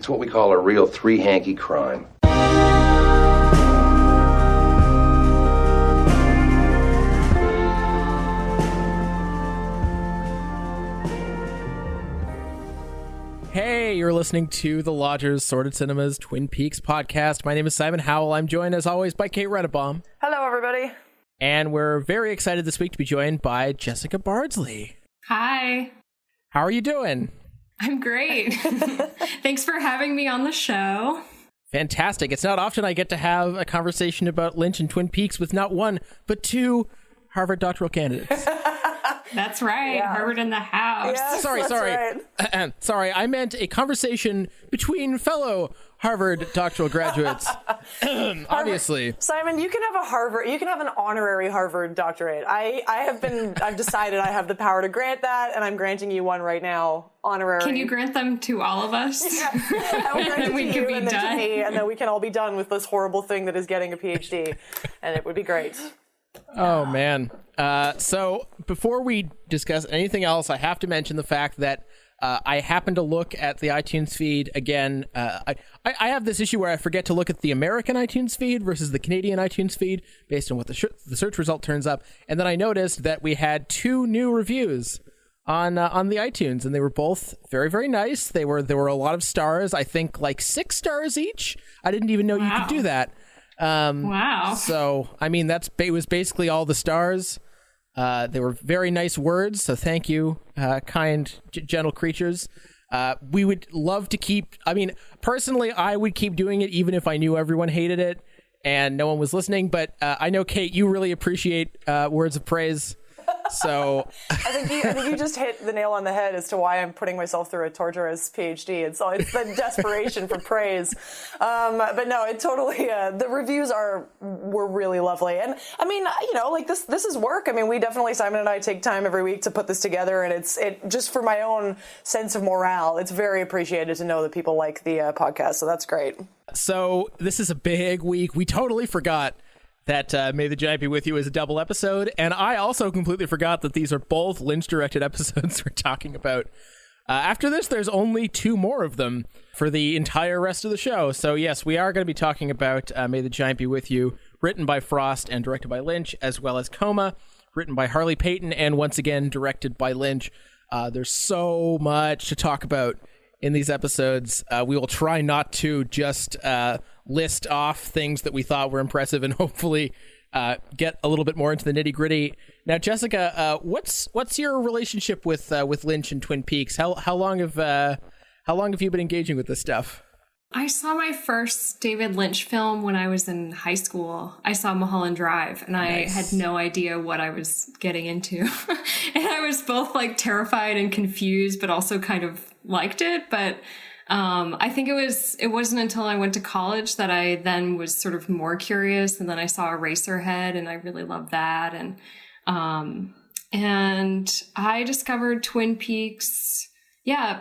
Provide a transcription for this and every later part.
It's what we call a real three-hankie crime. Hey, you're listening to the Lodgers Sordid Cinema's Twin Peaks podcast. My name is Simon Howell. I'm joined, as always, by Kate Redebaum. Hello, everybody. And we're very excited this week to be joined by Jessica Bardsley. Hi. How are you doing? I'm great. Thanks for having me on the show. Fantastic. It's not often I get to have a conversation about Lynch and Twin Peaks with not one, but two Harvard doctoral candidates. That's right. Yeah. Harvard in the house. Yes, sorry. Right. Sorry, I meant a conversation between fellow Harvard doctoral graduates. Obviously. Simon, you can have an honorary Harvard doctorate. I've decided I have the power to grant that, and I'm granting you one right now, honorary. Can you grant them to all of us? Yeah. I will grant it to you and then to me, and then we can all be done with this horrible thing that is getting a PhD, and it would be great. Oh, man. So before we discuss anything else, I have to mention the fact that I happened to look at the iTunes feed again. I have this issue where I forget to look at the American iTunes feed versus the Canadian iTunes feed based on what the search result turns up. And then I noticed that we had two new reviews on the iTunes, and they were both very, very nice. There were a lot of stars. I think like 6 stars each. I didn't even know you could do that. Wow. So, I mean, it was basically all the stars. They were very nice words, so thank you, kind, gentle creatures. We would love to personally, I would keep doing it even if I knew everyone hated it and no one was listening, but I know, Kate, you really appreciate words of praise. So I think you just hit the nail on the head as to why I'm putting myself through a torturous PhD. And so it's the desperation for praise. But no, it totally, the reviews were really lovely. And I mean, this is work. I mean, Simon and I take time every week to put this together, and it just for my own sense of morale, it's very appreciated to know that people like the podcast. So that's great. So this is a big week. We totally forgot that May the Giant Be With You is a double episode, and I also completely forgot that these are both Lynch-directed episodes we're talking about. After this, there's only 2 more of them for the entire rest of the show. So yes, we are going to be talking about May the Giant Be With You, written by Frost and directed by Lynch, as well as Coma, written by Harley Peyton, and once again directed by Lynch. There's so much to talk about in these episodes. We will try not to just list off things that we thought were impressive and hopefully get a little bit more into the nitty gritty. Now, Jessica, what's your relationship with Lynch and Twin Peaks? How long have you been engaging with this stuff? I saw my first David Lynch film when I was in high school. I saw Mulholland Drive, and I had no idea what I was getting into. And I was both like terrified and confused, but also kind of liked it. But I think it wasn't until I went to college that I then was sort of more curious, and then I saw Eraserhead, and I really loved that. And I discovered Twin Peaks,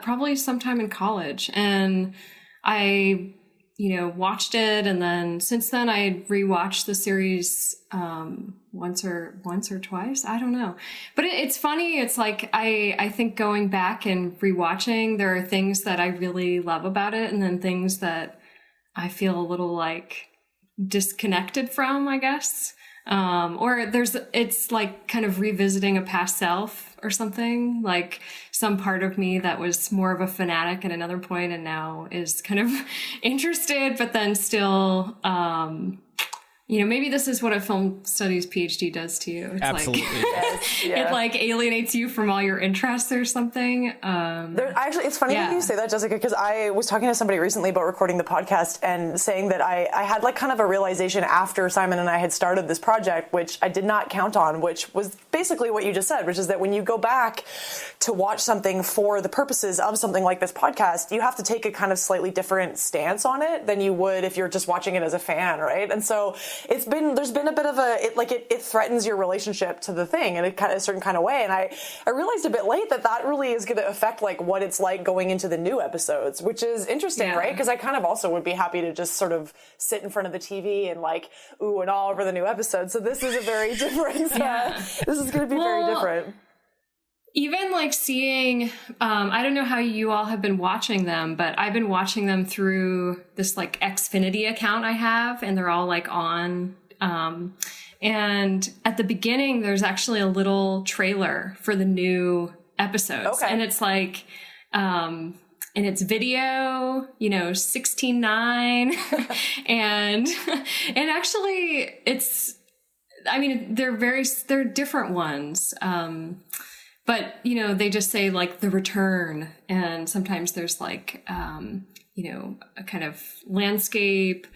probably sometime in college, and I, watched it, and then since then I rewatched the series once or twice. I don't know, but it's funny. It's like I think going back and rewatching, there are things that I really love about it, and then things that I feel a little like disconnected from, I guess. Or it's like kind of revisiting a past self or something, like some part of me that was more of a fanatic at another point and now is kind of interested, but then still, maybe this is what a film studies PhD does to you. It's absolutely. It like alienates you from all your interests or something. Actually, it's funny that you say that, Jessica, because I was talking to somebody recently about recording the podcast and saying that I had like kind of a realization after Simon and I had started this project, which I did not count on, which was basically what you just said, which is that when you go back to watch something for the purposes of something like this podcast, you have to take a kind of slightly different stance on it than you would if you're just watching it as a fan, right? And so there's been a bit of it threatens your relationship to the thing in a certain kind of way. And I realized a bit late that really is going to affect like what it's like going into the new episodes, which is interesting, right? Because I kind of also would be happy to just sort of sit in front of the TV and like ooh and all over the new episodes. So this is a very different. This is going to be very different. even like seeing, I don't know how you all have been watching them, but I've been watching them through this like Xfinity account I have, and they're all like on. And at the beginning, there's actually a little trailer for the new episodes. Okay. And it's like, and it's video, 16:9. and actually they're different ones. But, they just say like the return, and sometimes there's like, a kind of landscape.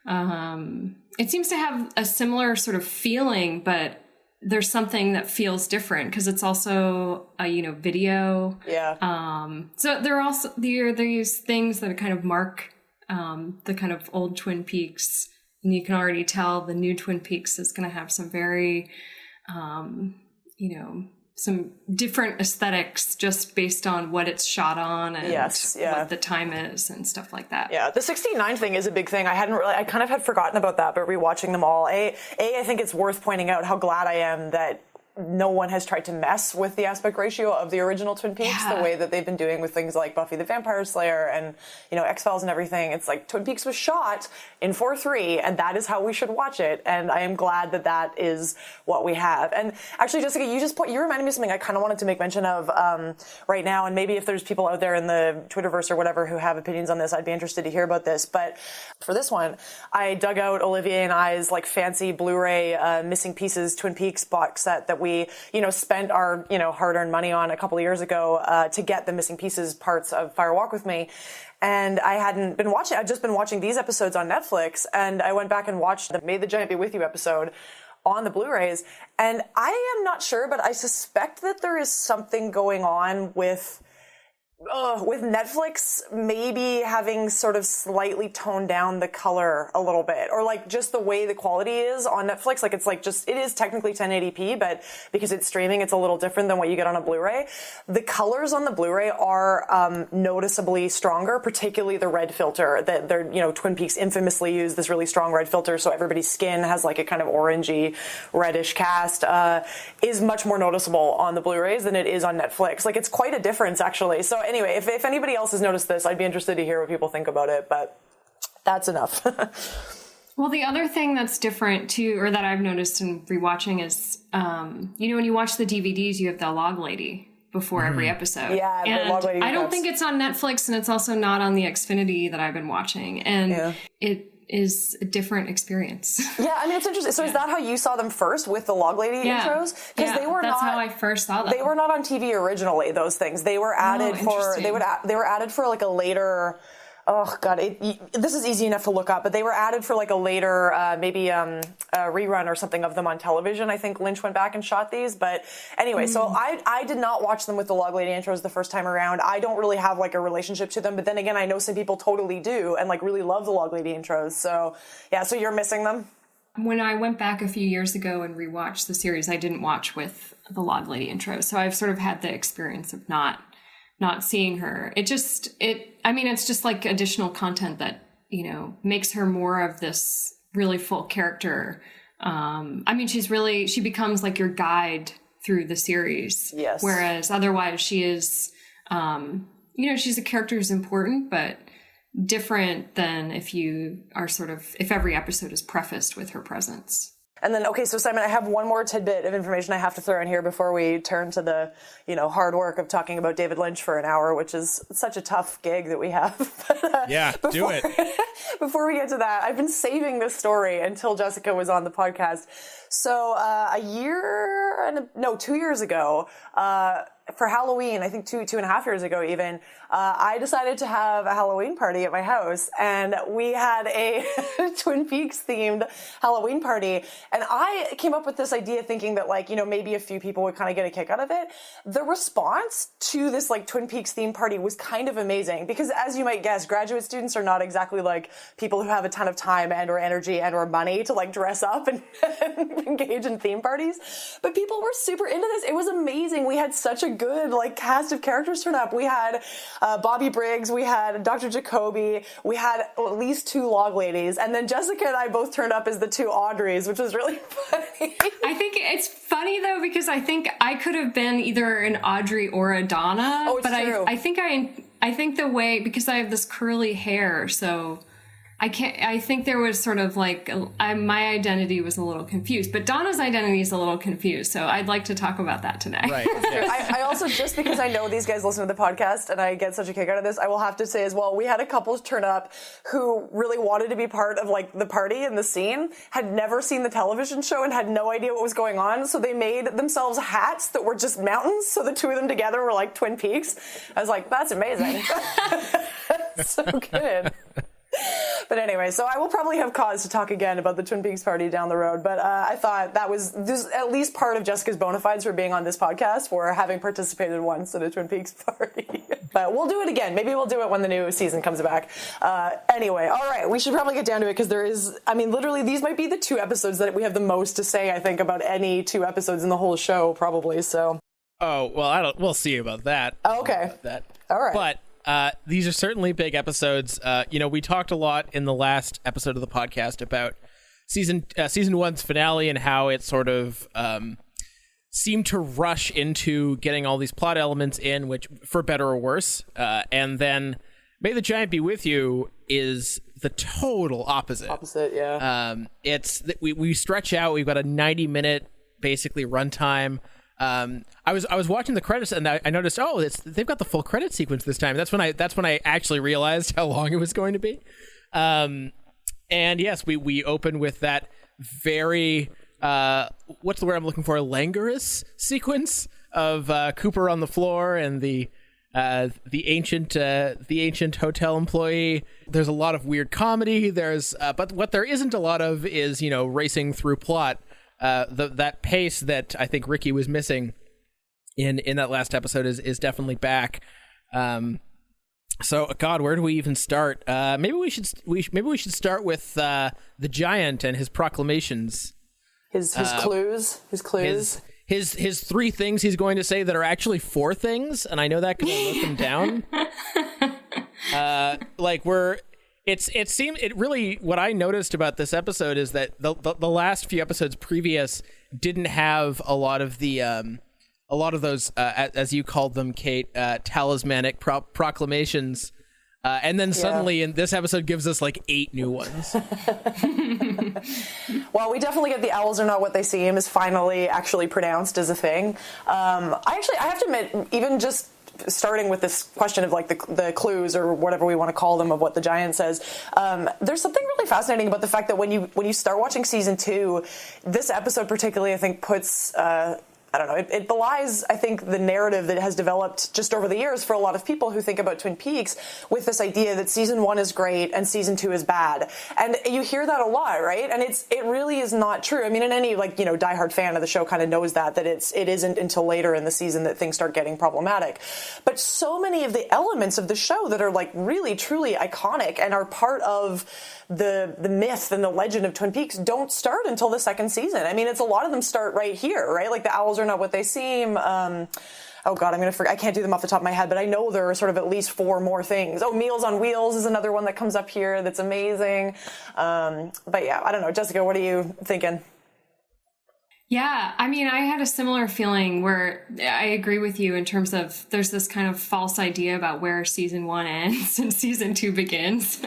It seems to have a similar sort of feeling, but there's something that feels different because it's also a, video. Yeah. So there are these things that kind of mark, the kind of old Twin Peaks, and you can already tell the new Twin Peaks is going to have some very, some different aesthetics just based on what it's shot on and what the time is and stuff like that. Yeah, the 69 thing is a big thing. I kind of had forgotten about that, but rewatching them all, I think it's worth pointing out how glad I am that no one has tried to mess with the aspect ratio of the original Twin Peaks the way that they've been doing with things like Buffy the Vampire Slayer and, X-Files and everything. It's like Twin Peaks was shot in 4:3, and that is how we should watch it. And I am glad that that is what we have. And actually, Jessica, you reminded me of something I kind of wanted to make mention of right now. And maybe if there's people out there in the Twitterverse or whatever who have opinions on this, I'd be interested to hear about this. But for this one, I dug out Olivier and I's like fancy Blu-ray Missing Pieces Twin Peaks box set that we spent our, hard-earned money on a couple of years ago to get the missing pieces parts of Fire Walk with Me. And I hadn't been watching, I'd just been watching these episodes on Netflix, and I went back and watched the May the Giant Be With You episode on the Blu-rays. And I am not sure, but I suspect that there is something going on with Netflix maybe having sort of slightly toned down the color a little bit, or like just the way the quality is on Netflix. Like it's like it is technically 1080p, but because it's streaming, it's a little different than what you get on a Blu-ray. The colors on the Blu-ray are noticeably stronger, particularly the red filter that they're, Twin Peaks infamously use this really strong red filter. So everybody's skin has like a kind of orangey reddish cast, is much more noticeable on the Blu-rays than it is on Netflix. Like it's quite a difference actually. So anyway, if anybody else has noticed this, I'd be interested to hear what people think about it, but that's enough. Well, the other thing that's different too, or that I've noticed in rewatching is, when you watch the DVDs, you have the log lady before every episode. Yeah, and the log lady. I don't think it's on Netflix, and it's also not on the Xfinity that I've been watching, and it is a different experience. Yeah, I mean, it's interesting. So is that how you saw them first, with the Log Lady intros? Because that's how I first saw them. They were not on TV originally, those things. They were added they were added for like a later, oh god, this is easy enough to look up, but they were added for like a later, maybe a rerun or something of them on television. I think Lynch went back and shot these, but anyway, so I did not watch them with the Log Lady intros the first time around. I don't really have like a relationship to them, but then again, I know some people totally do and like really love the Log Lady intros. So yeah, so you're missing them? When I went back a few years ago and rewatched the series, I didn't watch with the Log Lady intro, so I've sort of had the experience of not seeing her. It's just like additional content that, makes her more of this really full character. She becomes like your guide through the series. Yes. Whereas otherwise she is, she's a character who's important, but different than if every episode is prefaced with her presence. And then, okay, so Simon, I have one more tidbit of information I have to throw in here before we turn to the, hard work of talking about David Lynch for an hour, which is such a tough gig that we have. But, do it. Before we get to that, I've been saving this story until Jessica was on the podcast. So 2 years ago, for Halloween, I think two and a half years ago even, I decided to have a Halloween party at my house, and we had a Twin Peaks themed Halloween party. And I came up with this idea thinking that maybe a few people would kind of get a kick out of it. The response to this Twin Peaks themed party was kind of amazing because, as you might guess, graduate students are not exactly like people who have a ton of time and or energy and or money to dress up and engage in theme parties. But people were super into this. It was amazing. We had such a good like cast of characters turn up. We had Bobby Briggs, we had Dr. Jacoby, we had at least 2 log ladies, and then Jessica and I both turned up as the 2 Audreys, which was really funny. I think it's funny though, because I think I could have been either an Audrey or a Donna. Oh, it's but true. I think the way, because I have this curly hair, so I think there was sort of like, my identity was a little confused, but Donna's identity is a little confused. So I'd like to talk about that today. Right. Yeah. I also, just because I know these guys listen to the podcast and I get such a kick out of this, I will have to say as well, we had a couple turn up who really wanted to be part of like the party and the scene, had never seen the television show and had no idea what was going on. So they made themselves hats that were just mountains. So the 2 of them together were like Twin Peaks. I was like, that's amazing. So good. But anyway, so I will probably have cause to talk again about the Twin Peaks party down the road. But I thought that was at least part of Jessica's bona fides for being on this podcast, for having participated once at a Twin Peaks party. But we'll do it again. Maybe we'll do it when the new season comes back. Anyway, all right, we should probably get down to it, because there is, I mean, literally these might be the 2 episodes that we have the most to say, I think, about any 2 episodes in the whole show, probably. So. Oh, well, we'll see about that. Oh, okay. About that. All right. But these are certainly big episodes. We talked a lot in the last episode of the podcast about season 1's finale and how it sort of seemed to rush into getting all these plot elements in, which for better or worse. And then May the Giant Be With You is the total opposite. Opposite, yeah. It's we stretch out. We've got a 90-minute basically runtime. I was watching the credits and I noticed, they've got the full credit sequence this time. That's when I actually realized how long it was going to be. And yes, we open with that very what's the word I'm looking for? Languorous sequence of Cooper on the floor and the ancient hotel employee. There's a lot of weird comedy. But what there isn't a lot of is racing through plot. That pace that I think Ricky was missing in that last episode is definitely back. So God, where do we even start? Maybe we should start with the giant and his proclamations. His clues. His 3 things he's going to say that are actually 4 things, and I know that because I wrote them down. It really, what I noticed about this episode is that the last few episodes previous didn't have a lot of those, as you called them, Kate, talismanic proclamations. And then suddenly in this episode gives us like 8 new ones. Well, we definitely get the owls are not what they seem is finally actually pronounced as a thing. I have to admit, even just starting with this question of like the clues or whatever we want to call them of what the giant says, there's something really fascinating about the fact that when you start watching season 2, this episode particularly I think puts I don't know, it belies, I think, the narrative that has developed just over the years for a lot of people who think about Twin Peaks with this idea that season 1 is great and season 2 is bad. And you hear that a lot, right? And it really is not true. I mean, and any diehard fan of the show kind of knows that it isn't until later in the season that things start getting problematic. But so many of the elements of the show that are like really, truly iconic and are part of the myth and the legend of Twin Peaks don't start until the 2nd season. I mean, a lot of them start right here, right? Like the owls are not what they seem. Oh God, I'm going to forget. I can't do them off the top of my head, but I know there are sort of at least 4 more things. Oh, Meals on Wheels is another one that comes up here that's amazing. But yeah, I don't know. Jessica, what are you thinking? Yeah, I mean, I had a similar feeling where I agree with you in terms of there's this kind of false idea about where season 1 ends and season 2 begins.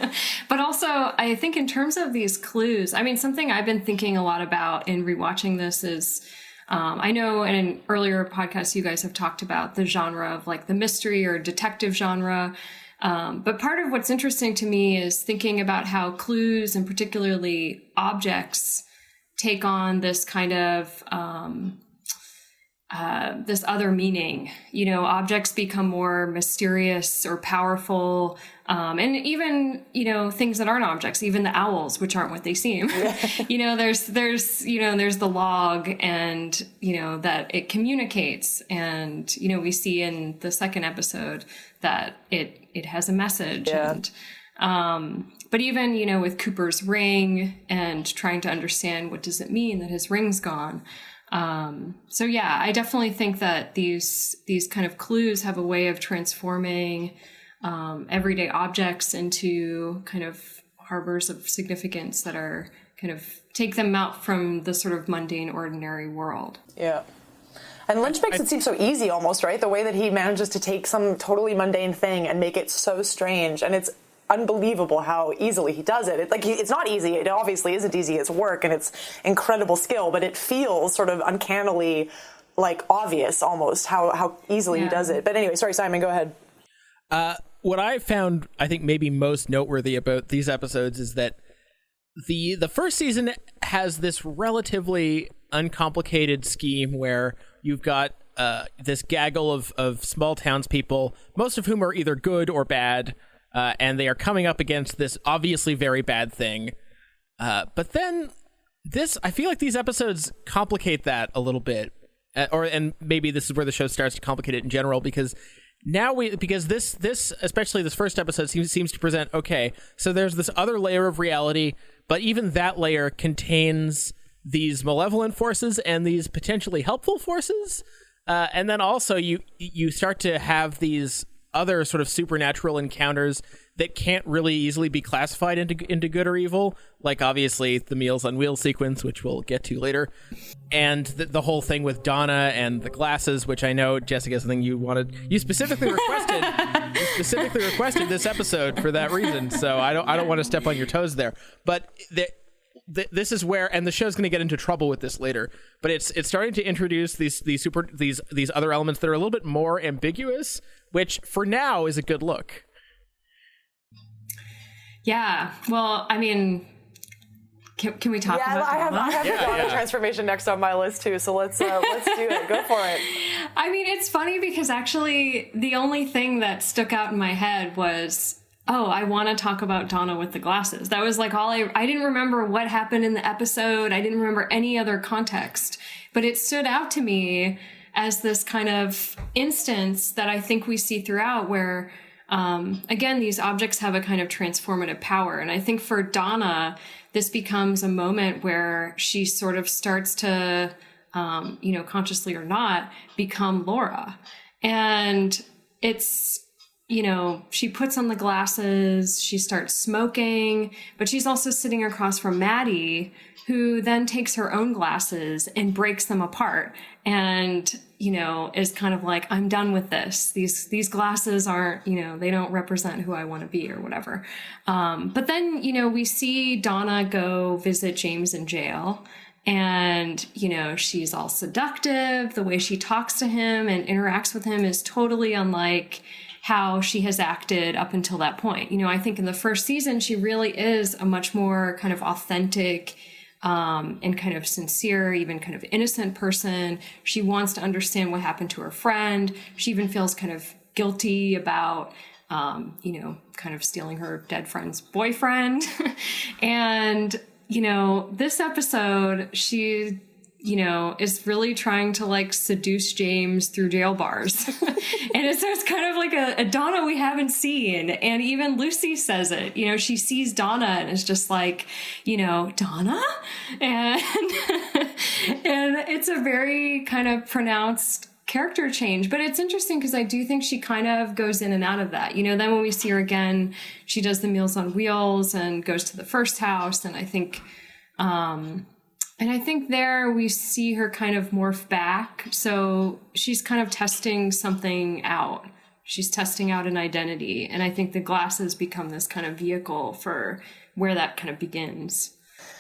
But also, I think in terms of these clues, I mean, something I've been thinking a lot about in rewatching this is, I know in an earlier podcast, you guys have talked about the genre of like the mystery or detective genre. But part of what's interesting to me is thinking about how clues and particularly objects take on this kind of this other meaning. Objects become more mysterious or powerful, and even things that aren't objects, even the owls, which aren't what they seem. There's the log, and that it communicates, and we see in the 2nd episode that it has a message, and But even, you know, with Cooper's ring and trying to understand what does it mean that his ring's gone. So yeah, I definitely think that these kind of clues have a way of transforming everyday objects into kind of harbors of significance that are kind of take them out from the sort of mundane, ordinary world. Yeah. And Lynch makes it seem so easy almost, right? The way that he manages to take some totally mundane thing and make it so strange. And it's unbelievable how easily he does it. It's not easy. It obviously isn't easy. It's work and it's incredible skill, but it feels sort of uncannily like obvious almost how easily he does it. But anyway, sorry, Simon, go ahead. What I found, I think, maybe most noteworthy about these episodes is that the first season has this relatively uncomplicated scheme where you've got this gaggle of small townspeople, most of whom are either good or bad, and they are coming up against this obviously very bad thing. But then I feel like these episodes complicate that a little bit, and maybe this is where the show starts to complicate it in general, because this especially this first episode seems to present, okay, so there's this other layer of reality, but even that layer contains these malevolent forces and these potentially helpful forces, and then also you start to have these other sort of supernatural encounters that can't really easily be classified into good or evil, like obviously the Meals on Wheels sequence, which we'll get to later, and the whole thing with Donna and the glasses, which I know, Jessica, is something you specifically requested this episode for that reason, so I don't want to step on your toes there, but this is where, and the show's going to get into trouble with this later, but it's starting to introduce these other elements that are a little bit more ambiguous, which for now is a good look. Yeah, well, I mean, can we talk about I have the Donna transformation next on my list too, so let's do it. Go for it. I mean, it's funny because actually the only thing that stuck out in my head was, oh, I want to talk about Donna with the glasses. That was like all I didn't remember what happened in the episode. I didn't remember any other context, but it stood out to me as this kind of instance that I think we see throughout where, again, these objects have a kind of transformative power. And I think for Donna, this becomes a moment where she sort of starts to, consciously or not, become Laura. And it's, she puts on the glasses, she starts smoking, but she's also sitting across from Maddie, who then takes her own glasses and breaks them apart and, is kind of like, I'm done with this. These glasses aren't, they don't represent who I want to be or whatever. But then, we see Donna go visit James in jail. And, she's all seductive. The way she talks to him and interacts with him is totally unlike how she has acted up until that point. I think in the first season, she really is a much more kind of authentic and kind of sincere, even kind of innocent person. She wants to understand what happened to her friend. She even feels kind of guilty about, kind of stealing her dead friend's boyfriend. And, this episode, she, is really trying to like seduce James through jail bars. And it's kind of like a Donna we haven't seen. And even Lucy says it, she sees Donna and is just like, Donna? And, and it's a very kind of pronounced character change, but it's interesting because I do think she kind of goes in and out of that. Then when we see her again, she does the Meals on Wheels and goes to the first house. And I think, there we see her kind of morph back. So she's kind of testing something out. She's testing out an identity. And I think the glasses become this kind of vehicle for where that kind of begins.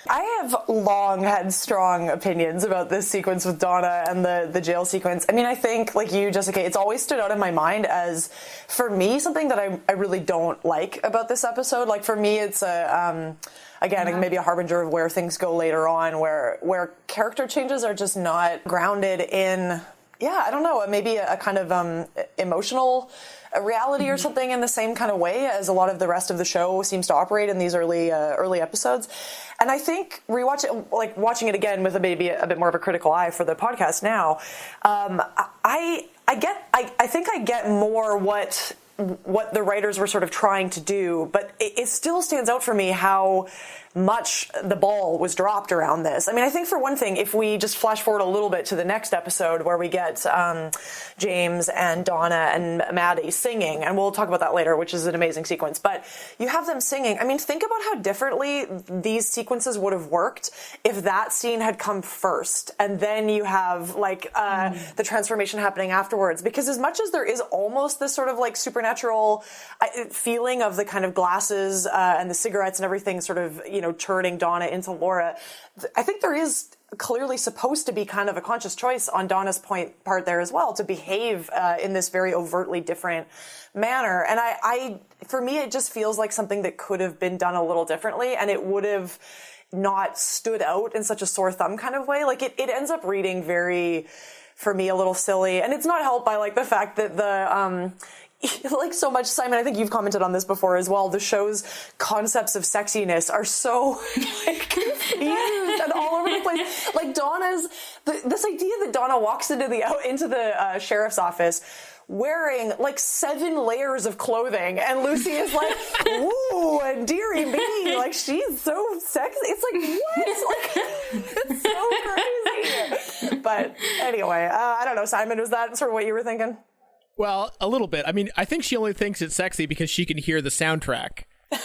I have long had strong opinions about this sequence with Donna and the jail sequence. I mean, I think, like you, Jessica, it's always stood out in my mind as, for me, something that I really don't like about this episode. Like, for me, it's maybe a harbinger of where things go later on, where character changes are just not grounded in, I don't know, maybe a kind of emotional reality or something in the same kind of way as a lot of the rest of the show seems to operate in these early episodes. And I think watching it again with maybe a bit more of a critical eye for the podcast now, I think I get more what what the writers were sort of trying to do, but it still stands out for me how much the ball was dropped around this. I mean, I think for one thing, if we just flash forward a little bit to the next episode where we get James and Donna and Maddie singing, and we'll talk about that later, which is an amazing sequence, but you have them singing. I mean, think about how differently these sequences would have worked if that scene had come first, and then you have like the transformation happening afterwards. Because as much as there is almost this sort of like supernatural feeling of the kind of glasses and the cigarettes and everything sort of, turning Donna into Laura, I think there is clearly supposed to be kind of a conscious choice on Donna's part there as well to behave in this very overtly different manner. And I for me, it just feels like something that could have been done a little differently, and it would have not stood out in such a sore thumb kind of way. Like it ends up reading very, for me, a little silly. And it's not helped by like the fact that the, like so much, Simon, I think you've commented on this before as well. The show's concepts of sexiness are so like confused and all over the place. Like this idea that Donna walks into the sheriff's office wearing like 7 layers of clothing, and Lucy is like, "Ooh, and dearie me, like she's so sexy." It's like, what? Like, it's so crazy. But anyway, I don't know, Simon, was that sort of what you were thinking? Well, a little bit. I mean, I think she only thinks it's sexy because she can hear the soundtrack.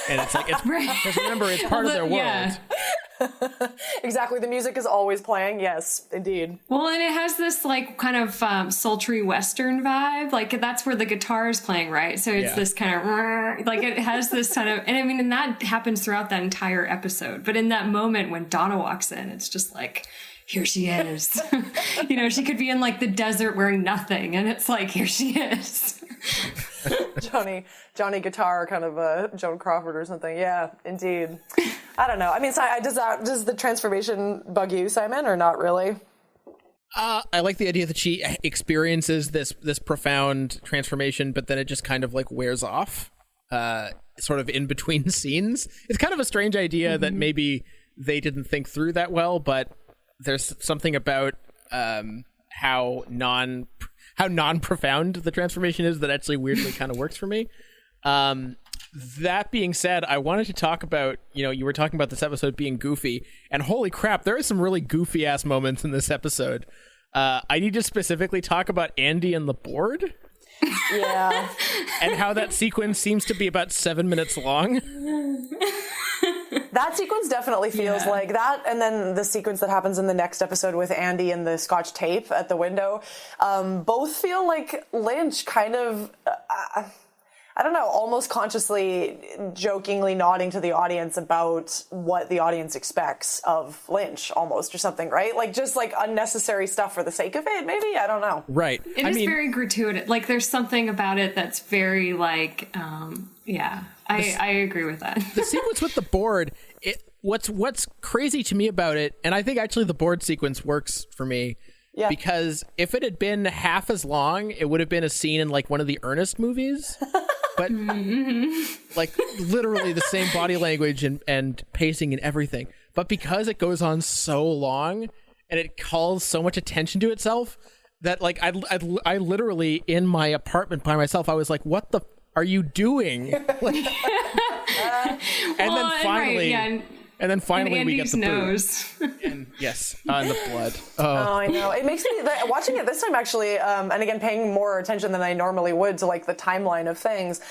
And it's like, because remember, it's part of their world. Yeah. Exactly. The music is always playing. Yes, indeed. Well, and it has this like kind of sultry Western vibe. Like that's where the guitar is playing, right? So it's this kind of like it has this kind of, and I mean, and that happens throughout that entire episode. But in that moment when Donna walks in, it's just like, here she is. She could be in like the desert wearing nothing, and it's like, here she is. Johnny Guitar, kind of Joan Crawford or something. Yeah, indeed. I don't know. I mean, does the transformation bug you, Simon, or not really? I like the idea that she experiences this profound transformation, but then it just kind of like wears off, sort of in between scenes. It's kind of a strange idea that maybe they didn't think through that well, but there's something about how non-profound the transformation is that actually weirdly kind of works for me. That being said, I wanted to talk about, you were talking about this episode being goofy, and holy crap, there are some really goofy ass moments in this episode. I need to specifically talk about Andy and the board. Yeah. And how that sequence seems to be about 7 minutes long. That sequence definitely feels like that. And then the sequence that happens in the next episode with Andy and the Scotch tape at the window, both feel like Lynch kind of, I don't know, almost consciously, jokingly nodding to the audience about what the audience expects of Lynch, almost, or something, right? Like, just like unnecessary stuff for the sake of it, maybe? I don't know. Right. It is very gratuitous. Like, there's something about it that's very, like, I agree with that. The sequence with the board, what's crazy to me about it, and I think actually the board sequence works for me, because if it had been half as long, it would have been a scene in, like, one of the Ernest movies. But like literally the same body language and pacing and everything. But because it goes on so long and it calls so much attention to itself that like I literally in my apartment by myself, I was like, what the are you doing? Like, and then finally we get the nose. And yes, on the blood. Oh, I know. It makes me watching it this time actually, and again paying more attention than I normally would to like the timeline of things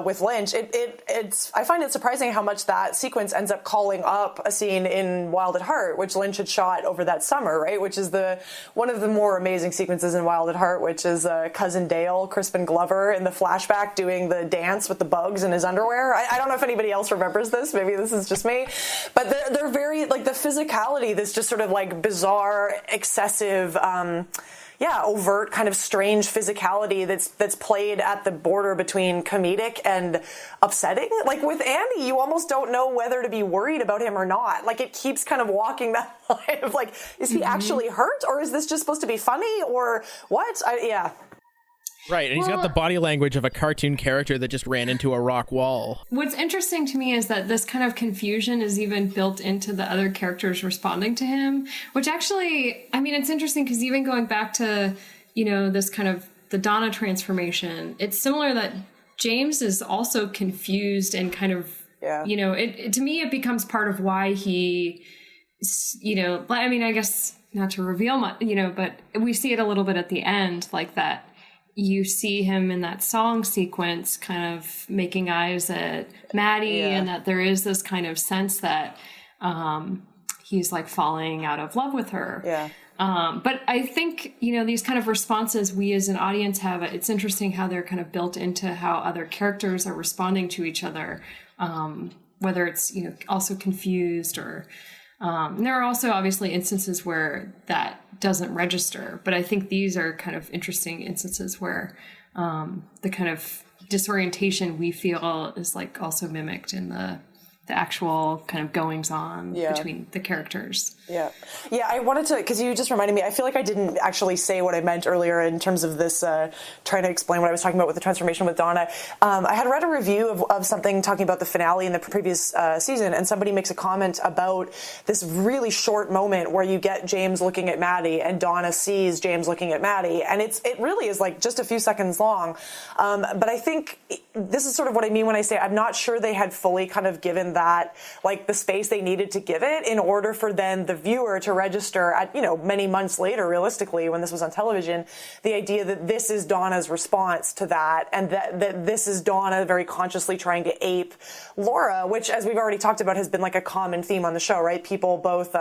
with Lynch. It's I find it surprising how much that sequence ends up calling up a scene in Wild at Heart, which Lynch had shot over that summer, right? Which is one of the more amazing sequences in Wild at Heart, which is cousin Dale, Crispin Glover, in the flashback doing the dance with the bugs in his underwear. I don't know if anybody else remembers this. Maybe this is just me. But they're very, like, the physicality, this just sort of, like, bizarre, excessive, overt, kind of strange physicality that's played at the border between comedic and upsetting. Like, with Andy, you almost don't know whether to be worried about him or not. Like, it keeps kind of walking that line of, like, is he actually hurt? Or is this just supposed to be funny? Or what? Right, and he's got the body language of a cartoon character that just ran into a rock wall. What's interesting to me is that this kind of confusion is even built into the other characters responding to him, which actually, I mean, it's interesting because even going back to, this kind of the Donna transformation, it's similar that James is also confused and kind of, you know, it to me, it becomes part of why he, you know, I mean, I guess not to reveal much, you know, but we see it a little bit at the end, like that you see him in that song sequence kind of making eyes at Maddie, and that there is this kind of sense that he's like falling out of love with her. Yeah. But I think, you know, these kind of responses we as an audience have, it's interesting how they're kind of built into how other characters are responding to each other, whether it's, you know, also confused or... and there are also obviously instances where that doesn't register, but I think these are kind of interesting instances where the kind of disorientation we feel is like also mimicked in the actual kind of goings on between the characters. Yeah, I wanted to, because you just reminded me, I feel like I didn't actually say what I meant earlier in terms of this, trying to explain what I was talking about with the transformation with Donna. I had read a review of something talking about the finale in the previous season, and somebody makes a comment about this really short moment where you get James looking at Maddie and Donna sees James looking at Maddie, and it really is like just a few seconds long. But I think this is sort of what I mean when I say I'm not sure they had fully kind of given that, like, the space they needed to give it in order for then the viewer to register at, you know, many months later, realistically, when this was on television, the idea that this is Donna's response to that, and that this is Donna very consciously trying to ape Laura, which, as we've already talked about, has been like a common theme on the show, right? People both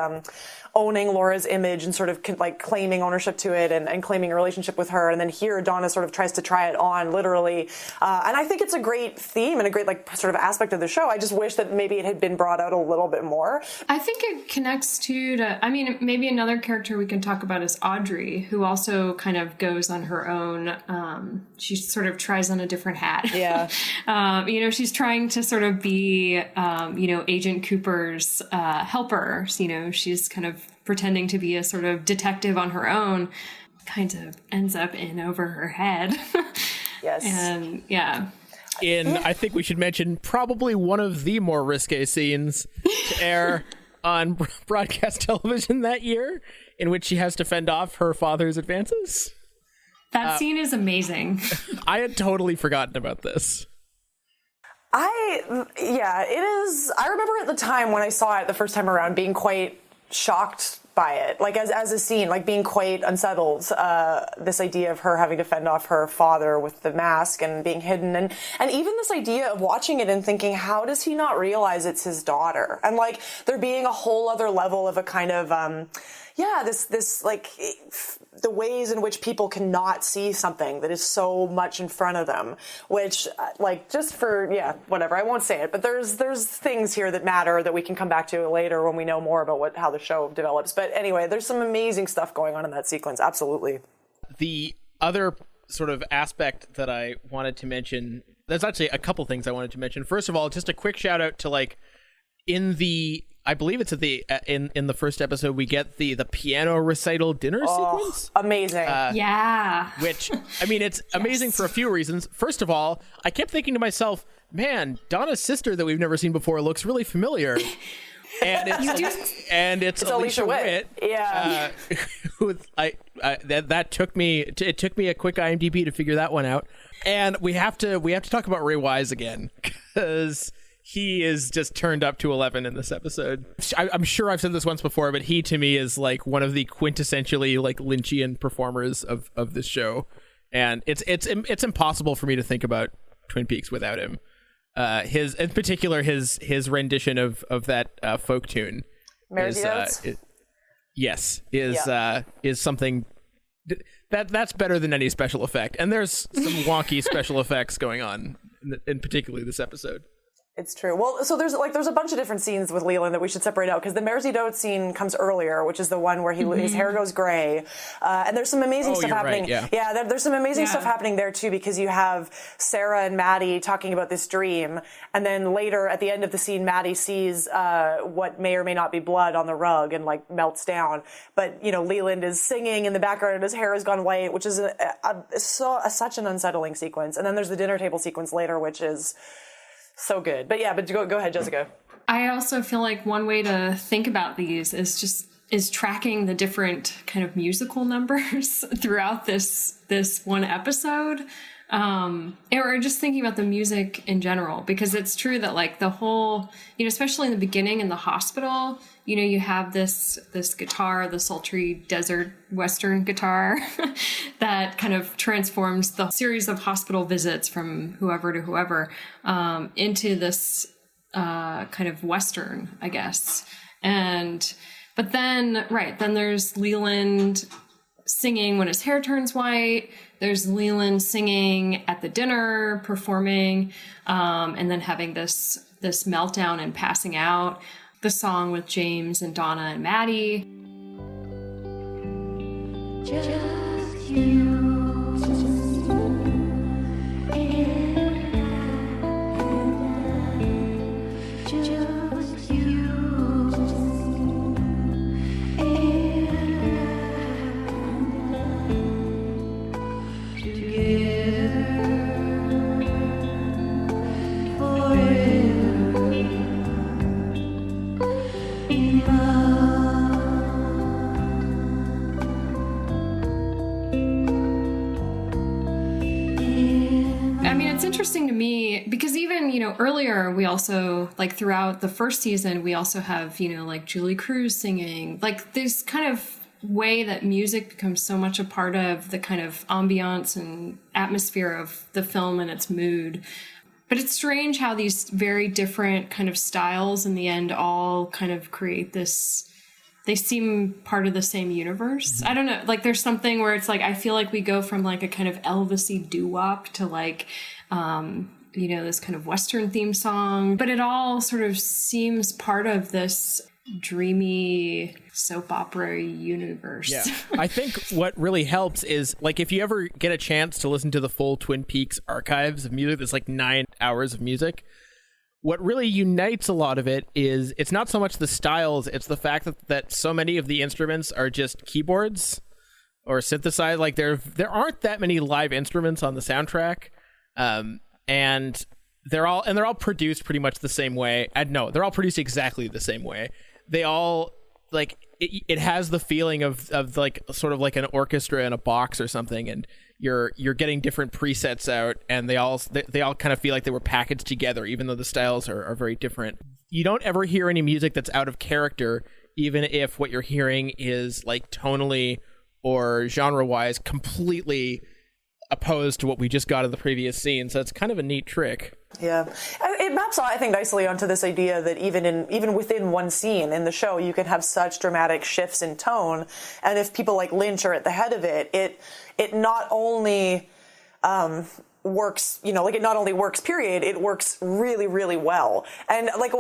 owning Laura's image and sort of like claiming ownership to it and claiming a relationship with her. And then here Donna sort of tries to try it on literally. And I think it's a great theme and a great like sort of aspect of the show. I just wish that maybe it had been brought out a little bit more. I think it connects to I mean, maybe another character we can talk about is Audrey, who also kind of goes on her own. She sort of tries on a different hat. Yeah. You know, she's trying to sort of be, you know, Agent Cooper's helper. You know, she's kind of pretending to be a sort of detective on her own, kind of ends up in over her head. Yes. And I think we should mention probably one of the more risque scenes to air on broadcast television that year, in which she has to fend off her father's advances. That scene is amazing. I had totally forgotten about this. It is. I remember at the time when I saw it the first time around being quite shocked by it, like as a scene, like being quite unsettled, this idea of her having to fend off her father with the mask and being hidden, and even this idea of watching it and thinking, how does he not realize it's his daughter? And like there being a whole other level of a kind of this like the ways in which people cannot see something that is so much in front of them, which like just for whatever, I won't say it, but there's things here that matter that we can come back to later when we know more about how the show develops. But anyway, there's some amazing stuff going on in that sequence. Absolutely. The other sort of aspect that I wanted to mention, there's actually a couple things I wanted to mention. First of all, just a quick shout out to like I believe it's at the in the first episode we get the piano recital dinner sequence. Amazing. Which, I mean, it's amazing for a few reasons. First of all, I kept thinking to myself, man, Donna's sister that we've never seen before looks really familiar. And it's Alicia Witt. Yeah. That took me a quick IMDb to figure that one out. And we have to talk about Ray Wise again, because he is just turned up to 11 in this episode. I'm sure I've said this once before, but he to me is like one of the quintessentially like Lynchian performers of this show, and it's impossible for me to think about Twin Peaks without him. In particular his rendition of that folk tune, is something that's better than any special effect, and there's some wonky special effects going on in particularly this episode. It's true. Well, so there's a bunch of different scenes with Leland that we should separate out, because the Mersey Dote scene comes earlier, which is the one where his hair goes gray, and there's some amazing stuff happening. Right, there's some amazing stuff happening there too, because you have Sarah and Maddie talking about this dream, and then later at the end of the scene, Maddie sees what may or may not be blood on the rug and like melts down. But you know, Leland is singing in the background and his hair has gone white, which is such an unsettling sequence. And then there's the dinner table sequence later, which is so good. But go ahead, Jessica. I also feel like one way to think about these is tracking the different kind of musical numbers throughout this one episode. Or just thinking about the music in general, because it's true that like the whole, especially in the beginning in the hospital, you have this guitar, the sultry desert Western guitar that kind of transforms the series of hospital visits from whoever to whoever, into this, kind of Western, I guess. But then there's Leland singing when his hair turns white. There's Leland singing at the dinner, performing, and then having this meltdown and passing out. The song with James and Donna and Maddie. Just you. Interesting to me because even earlier we also like throughout the first season we also have like Julie Cruz singing, like this kind of way that music becomes so much a part of the kind of ambiance and atmosphere of the film and its mood. But it's strange how these very different kind of styles in the end all kind of create this. They seem part of the same universe. I don't know. Like there's something where it's like, I feel like we go from like a kind of Elvis-y doo-wop to like, this kind of Western theme song, but it all sort of seems part of this dreamy soap opera universe. Yeah. I think what really helps is like, if you ever get a chance to listen to the full Twin Peaks archives of music, there's like 9 hours of music. What really unites a lot of it is it's not so much the styles, it's the fact that so many of the instruments are just keyboards or synthesized. Like there aren't that many live instruments on the soundtrack, and they're all produced pretty much the same way. No, they're all produced exactly the same way. They all like it has the feeling of like sort of like an orchestra in a box or something, and you're getting different presets out, and they all kind of feel like they were packaged together, even though the styles are very different. You don't ever hear any music that's out of character, even if what you're hearing is like tonally or genre-wise completely opposed to what we just got in the previous scene. So it's kind of a neat trick. Yeah, it maps, I think, nicely onto this idea that even within one scene in the show, you can have such dramatic shifts in tone, and if people like Lynch are at the head of it, it not only works, like it not only works, period, it works really, really well. And like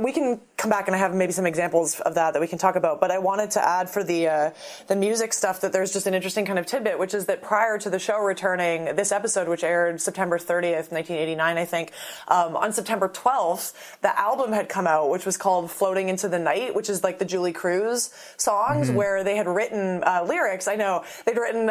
we can come back and I have maybe some examples of that we can talk about, but I wanted to add for the music stuff that there's just an interesting kind of tidbit, which is that prior to the show returning, this episode, which aired September 30th, 1989, I think, on September 12th, the album had come out, which was called Floating into the Night, which is like the Julie Cruz songs, where they had written lyrics. I know they'd written,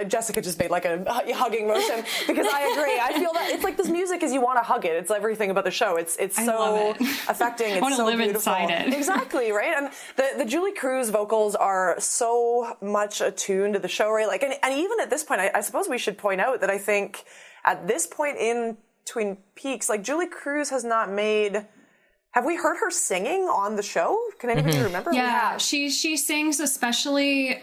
Jessica just made like a hugging motion because I agree. I feel that it's like this music is you want to hug it. It's everything about the show. It's so affecting. It's so beautiful. Inside it. Exactly, right? And the Julie Cruz vocals are so much attuned to the show, right? Like, and even at this point, I suppose we should point out that I think at this point in Twin Peaks, like Julie Cruz has not made. Have we heard her singing on the show? Can anybody remember? Yeah, she sings especially.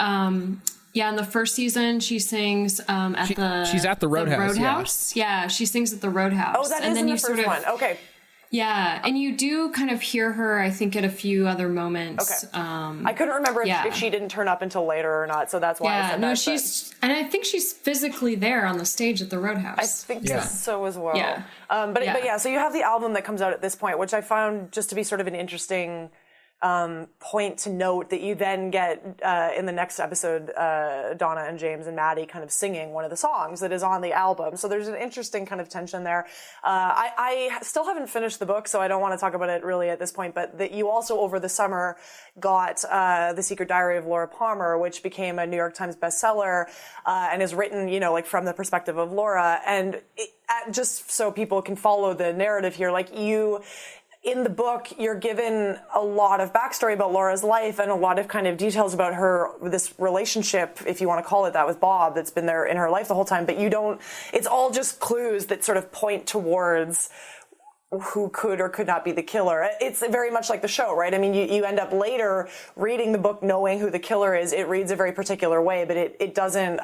In the first season, she sings she's at the Roadhouse. Yeah, she sings at the Roadhouse. Oh, that is in the first one. Okay. Yeah, and you do kind of hear her, I think, at a few other moments. Okay. I couldn't remember if she didn't turn up until later or not, so that's why I said that. And I think she's physically there on the stage at the Roadhouse. I think so as well. Yeah. But so you have the album that comes out at this point, which I found just to be sort of an interesting point to note, that you then get in the next episode Donna and James and Maddie kind of singing one of the songs that is on the album. So there's an interesting kind of tension there. I still haven't finished the book, so I don't want to talk about it really at this point, but that you also over the summer got The Secret Diary of Laura Palmer, which became a New York Times bestseller and is written, like from the perspective of Laura. And just so people can follow the narrative here, like in the book, you're given a lot of backstory about Laura's life and a lot of kind of details about this relationship, if you want to call it that, with Bob that's been there in her life the whole time. But it's all just clues that sort of point towards who could or could not be the killer. It's very much like the show, right? I mean, you end up later reading the book knowing who the killer is. It reads a very particular way, but it doesn't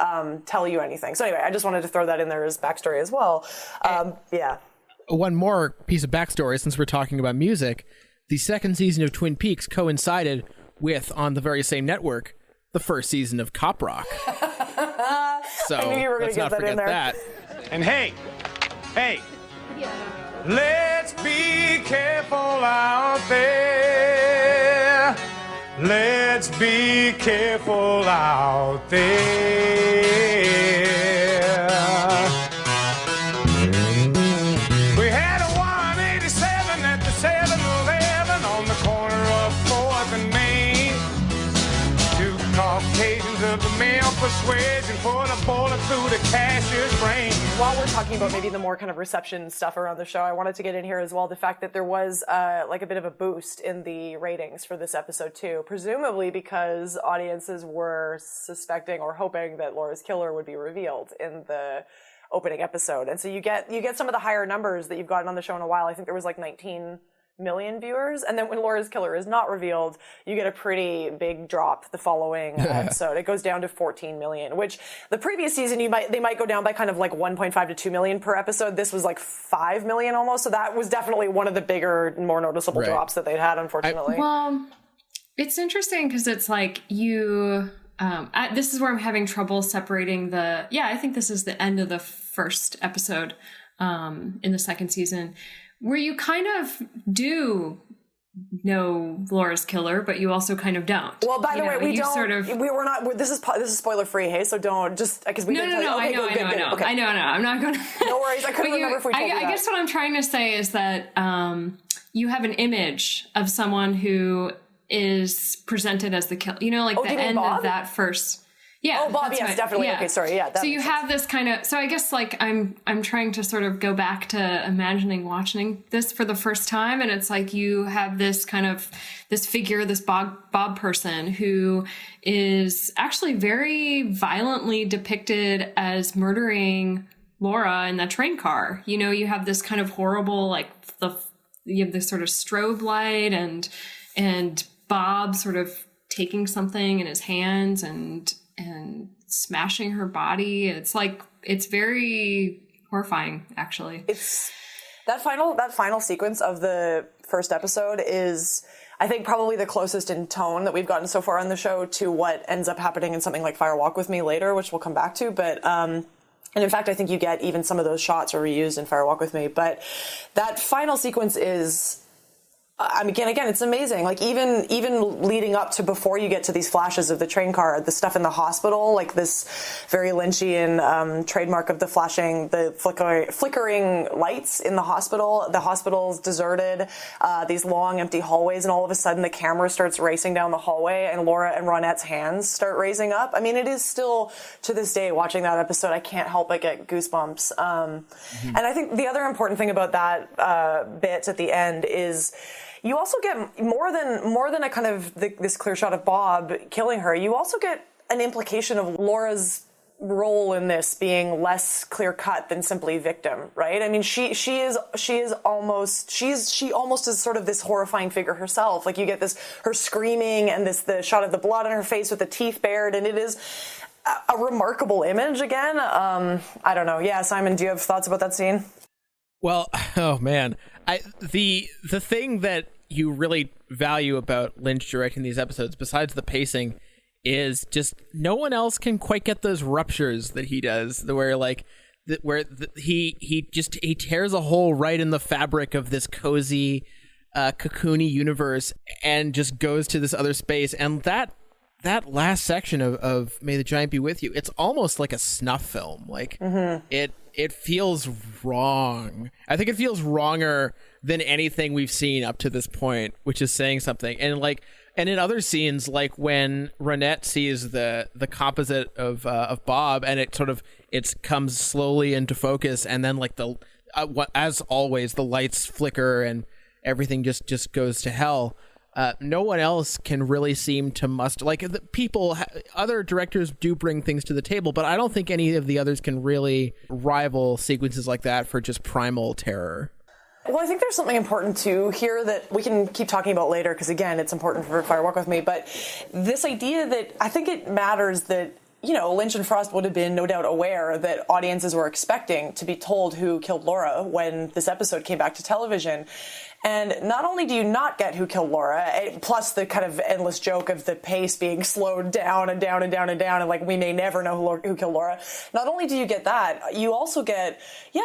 tell you anything. So anyway, I just wanted to throw that in there as backstory as well. Yeah. One more piece of backstory, since we're talking about music. The second season of Twin Peaks coincided with, on the very same network, the first season of Cop Rock. So I knew you were going to get that in there. That. And hey, let's be careful out there. Let's be careful out there. We had a 187 at the 7-Eleven on the corner of 4th and Main. Two Caucasians of the male persuasion put a bullet through the cashier's brain. While we're talking about maybe the more kind of reception stuff around the show, I wanted to get in here as well the fact that there was like a bit of a boost in the ratings for this episode too, presumably because audiences were suspecting or hoping that Laura's killer would be revealed in the opening episode. And so you get some of the higher numbers that you've gotten on the show in a while. I think there was like 19 million viewers, and then when Laura's killer is not revealed, you get a pretty big drop the following episode. It goes down to 14 million, which the previous season they might go down by kind of like 1.5 to 2 million per episode. This was like 5 million almost, so that was definitely one of the bigger, more noticeable drops that they'd had, unfortunately. Well, it's interesting because it's like you this is where I'm having trouble separating I think this is the end of the first episode in the second season, where you kind of do know Laura's killer, but you also kind of don't. Well, by the way, we don't. Sort of, we're not. This is spoiler free. Hey, so don't just because we didn't tell you. I know. Okay. I know. I'm not going to. No worries. I couldn't remember if we told you that. I guess what I'm trying to say is that you have an image of someone who is presented as the killer. You know, like the end Bob? of that first. Yeah. Oh, Bob, yes, right. definitely. Yeah. Okay, sorry. Yeah. So you have this kind of, so I guess like I'm trying to sort of go back to imagining watching this for the first time. And it's like you have this kind of, this figure, this Bob person who is actually very violently depicted as murdering Laura in that train car. You know, you have this kind of horrible, like you have this sort of strobe light and Bob sort of taking something in his hands and smashing her body. It's like, it's very horrifying, actually. It's that final sequence of the first episode is, I think, probably the closest in tone that we've gotten so far on the show to what ends up happening in something like Fire Walk with Me later, which we'll come back to. But and in fact, I think you get even some of those shots are reused in Fire Walk with Me. But that final sequence is, I mean, again, it's amazing. Like even leading up to before you get to these flashes of the train car, the stuff in the hospital, like this very Lynchian trademark of the flickering lights in the hospital. The hospital's deserted, these long empty hallways, and all of a sudden the camera starts racing down the hallway, and Laura and Ronette's hands start raising up. I mean, it is still to this day watching that episode, I can't help but get goosebumps. And I think the other important thing about that bit at the end is, you also get more than a kind of this clear shot of Bob killing her. You also get an implication of Laura's role in this being less clear cut than simply victim, right? I mean, she almost is sort of this horrifying figure herself. Like you get her screaming and the shot of the blood on her face with the teeth bared, and it is a remarkable image. Again, I don't know. Yeah, Simon, do you have thoughts about that scene? Well, oh man, the thing that you really value about Lynch directing these episodes, besides the pacing, is just no one else can quite get those ruptures that he does. He tears a hole right in the fabric of this cozy, cocoony universe and just goes to this other space. And that last section of May the Giant Be With You, it's almost like a snuff film. Like it feels wrong. I think it feels wronger than anything we've seen up to this point, which is saying something. And in other scenes, like when Ronette sees the composite of Bob, and it comes slowly into focus, and then like as always, the lights flicker and everything just goes to hell. No one else can really seem to muster, like, other directors do bring things to the table, but I don't think any of the others can really rival sequences like that for just primal terror. Well, I think there's something important too here that we can keep talking about later, because again, it's important for Fire Walk With Me, but this idea that I think it matters that, Lynch and Frost would have been no doubt aware that audiences were expecting to be told who killed Laura when this episode came back to television. And not only do you not get who killed Laura, plus the kind of endless joke of the pace being slowed down and down and down and down, and like we may never know who killed Laura. Not only do you get that, you also get,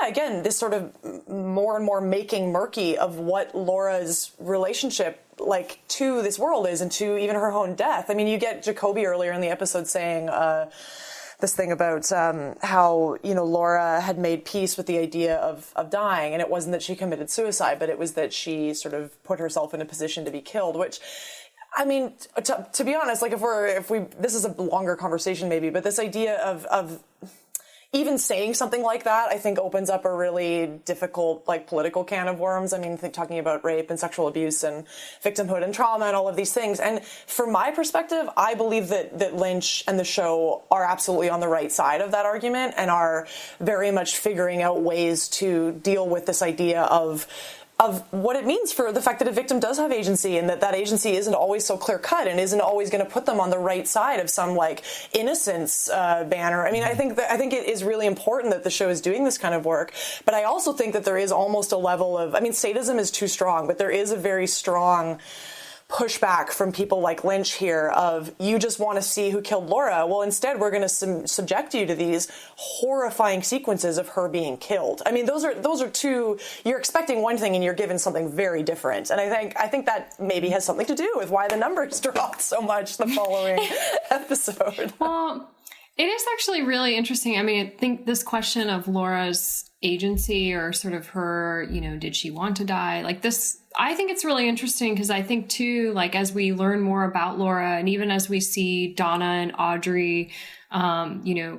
again, this sort of more and more making murky of what Laura's relationship like to this world is, and to even her own death. I mean, you get Jacoby earlier in the episode saying this thing about how, Laura had made peace with the idea of dying, and it wasn't that she committed suicide, but it was that she sort of put herself in a position to be killed, which, I mean, to be honest, like if we this is a longer conversation maybe, but this idea of even saying something like that, I think opens up a really difficult, like, political can of worms. I mean, talking about rape and sexual abuse and victimhood and trauma and all of these things. And from my perspective, I believe that Lynch and the show are absolutely on the right side of that argument and are very much figuring out ways to deal with this idea of what it means for the fact that a victim does have agency, and that agency isn't always so clear cut and isn't always going to put them on the right side of some like innocence banner. I mean, I think it is really important that the show is doing this kind of work, but I also think that there is almost a level of, I mean, sadism is too strong, but there is a very strong pushback from people like Lynch here of, you just want to see who killed Laura. Well, instead, we're going to subject you to these horrifying sequences of her being killed. I mean, those are two, you're expecting one thing and you're given something very different. And I think that maybe has something to do with why the numbers dropped so much the following episode. Well, it is actually really interesting. I mean, I think this question of Laura's agency, or sort of her, did she want to die? Like this, I think it's really interesting because I think too, like as we learn more about Laura, and even as we see Donna and Audrey,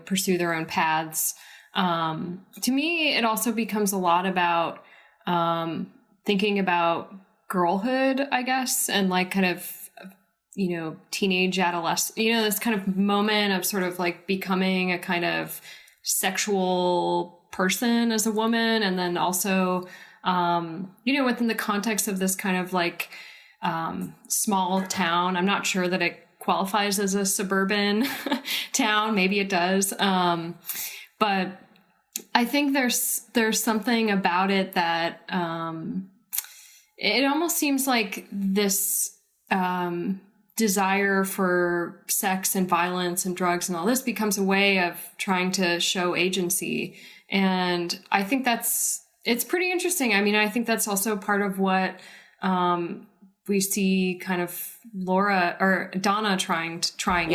pursue their own paths, to me, it also becomes a lot about thinking about girlhood, I guess, and like kind of, teenage adolescent, this kind of moment of sort of like becoming a kind of sexual person as a woman. And then also, within the context of this kind of like small town, I'm not sure that it qualifies as a suburban town. Maybe it does. But I think there's something about it that it almost seems like this desire for sex and violence and drugs and all this becomes a way of trying to show agency. And I think it's pretty interesting. I mean, I think that's also part of what we see kind of Laura or Donna trying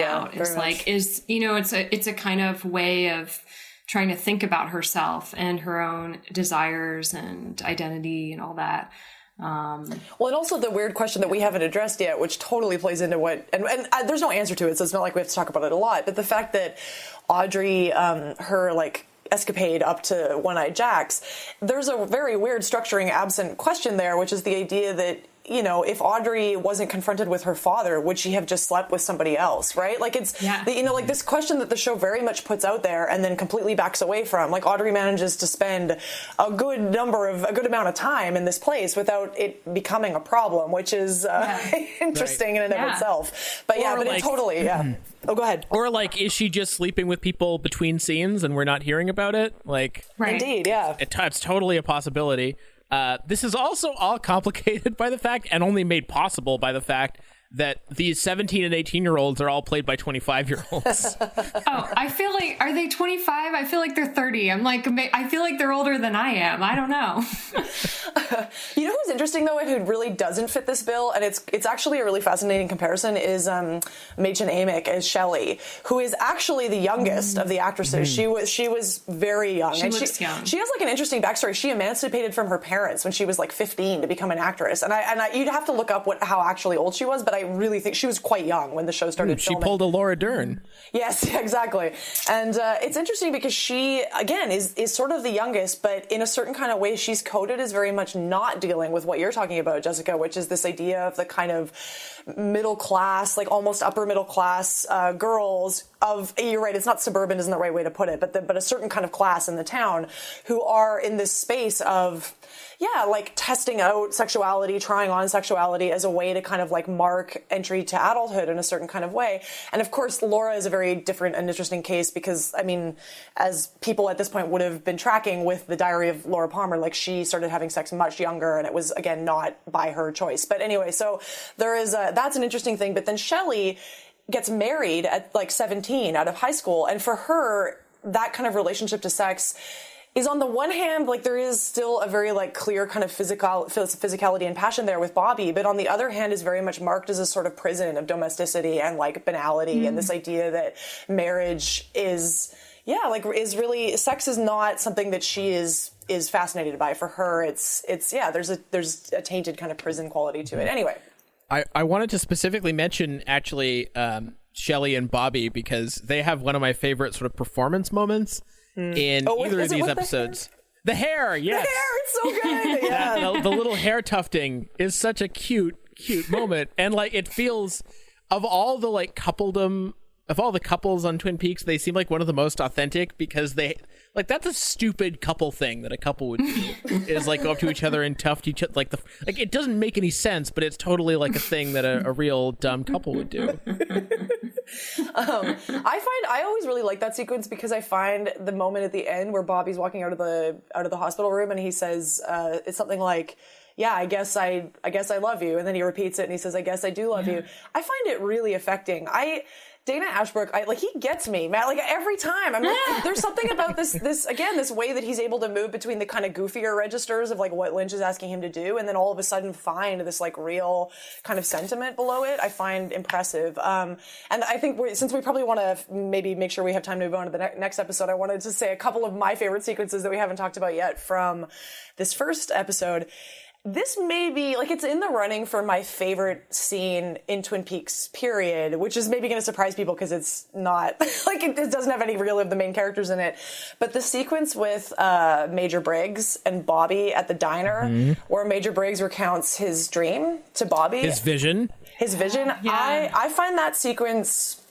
out. It's like, it's a kind of way of trying to think about herself and her own desires and identity and all that. Well, and also the weird question that we haven't addressed yet, which totally plays into what, and there's no answer to it, so it's not like we have to talk about it a lot, but the fact that Audrey, her like escapade up to One-Eyed Jack's, there's a very weird structuring absent question there, which is the idea that, if Audrey wasn't confronted with her father, would she have just slept with somebody else, right? Like it's, like this question that the show very much puts out there and then completely backs away from. Like Audrey manages to spend a good amount of time in this place without it becoming a problem, which is interesting in and of itself. But it totally, Oh, go ahead. Or like, is she just sleeping with people between scenes and we're not hearing about it? Like, Indeed, yeah. It's totally a possibility. This is also all complicated by the fact, and only made possible by the fact, that these 17 and 18-year-olds are all played by 25-year-olds. Oh, I feel like, are they 25? I feel like they're 30. I feel like they're older than I am. I don't know. You know who's interesting, though, and who really doesn't fit this bill, and it's actually a really fascinating comparison, is Machen Amick as Shelley, who is actually the youngest of the actresses. She was very young. She looks young. She has like an interesting backstory. She emancipated from her parents when she was like 15 to become an actress. And you'd have to look up how actually old she was, but I really think she was quite young when the show started filming. She pulled a Laura Dern. Yes, exactly. And it's interesting because she, again, is sort of the youngest, but in a certain kind of way, she's coded as very much not dealing with what you're talking about, Jessica, which is this idea of the kind of middle class, like almost upper middle class girls of, you're right, it's not suburban isn't the right way to put it, but a certain kind of class in the town who are in this space of, like testing out sexuality, trying on sexuality as a way to kind of like mark entry to adulthood in a certain kind of way. And of course, Laura is a very different and interesting case because, I mean, as people at this point would have been tracking with the Diary of Laura Palmer, like she started having sex much younger and it was, again, not by her choice. But anyway, so there is that's an interesting thing. But then Shelley gets married at like 17 out of high school. And for her, that kind of relationship to sex is on the one hand, like there is still a very like clear kind of physicality and passion there with Bobby, but on the other hand is very much marked as a sort of prison of domesticity and like banality and this idea that marriage is really, sex is not something that she is fascinated by. For her, it's there's a tainted kind of prison quality to it. Anyway. I wanted to specifically mention actually Shelley and Bobby because they have one of my favorite sort of performance moments in either of these episodes. The hair, yes. The hair, it's so good. Yeah. the little hair tufting is such a cute moment. And like it feels, of all the like coupledom, of all the couples on Twin Peaks, they seem like one of the most authentic because they, like, that's a stupid couple thing that a couple would do is like go up to each other and tuft each other. Like it doesn't make any sense, but it's totally like a thing that a real dumb couple would do. I always really like that sequence because I find the moment at the end where Bobby's walking out of the hospital room and he says it's something like, yeah, I guess I love you, and then he repeats it and he says, I guess I do love you. I find it really affecting. Dana Ashbrook, he gets me, man. Like every time, I'm like, there's something about this way that he's able to move between the kind of goofier registers of like what Lynch is asking him to do, and then all of a sudden find this like real kind of sentiment below it. I find impressive. And I think since we probably want to maybe make sure we have time to move on to the next episode, I wanted to say a couple of my favorite sequences that we haven't talked about yet from this first episode. This may be, like, it's in the running for my favorite scene in Twin Peaks, period, which is maybe going to surprise people because it's not, like, it doesn't have any real of the main characters in it. But the sequence with Major Briggs and Bobby at the diner, where Major Briggs recounts his dream to Bobby. His vision. Yeah. I find that sequence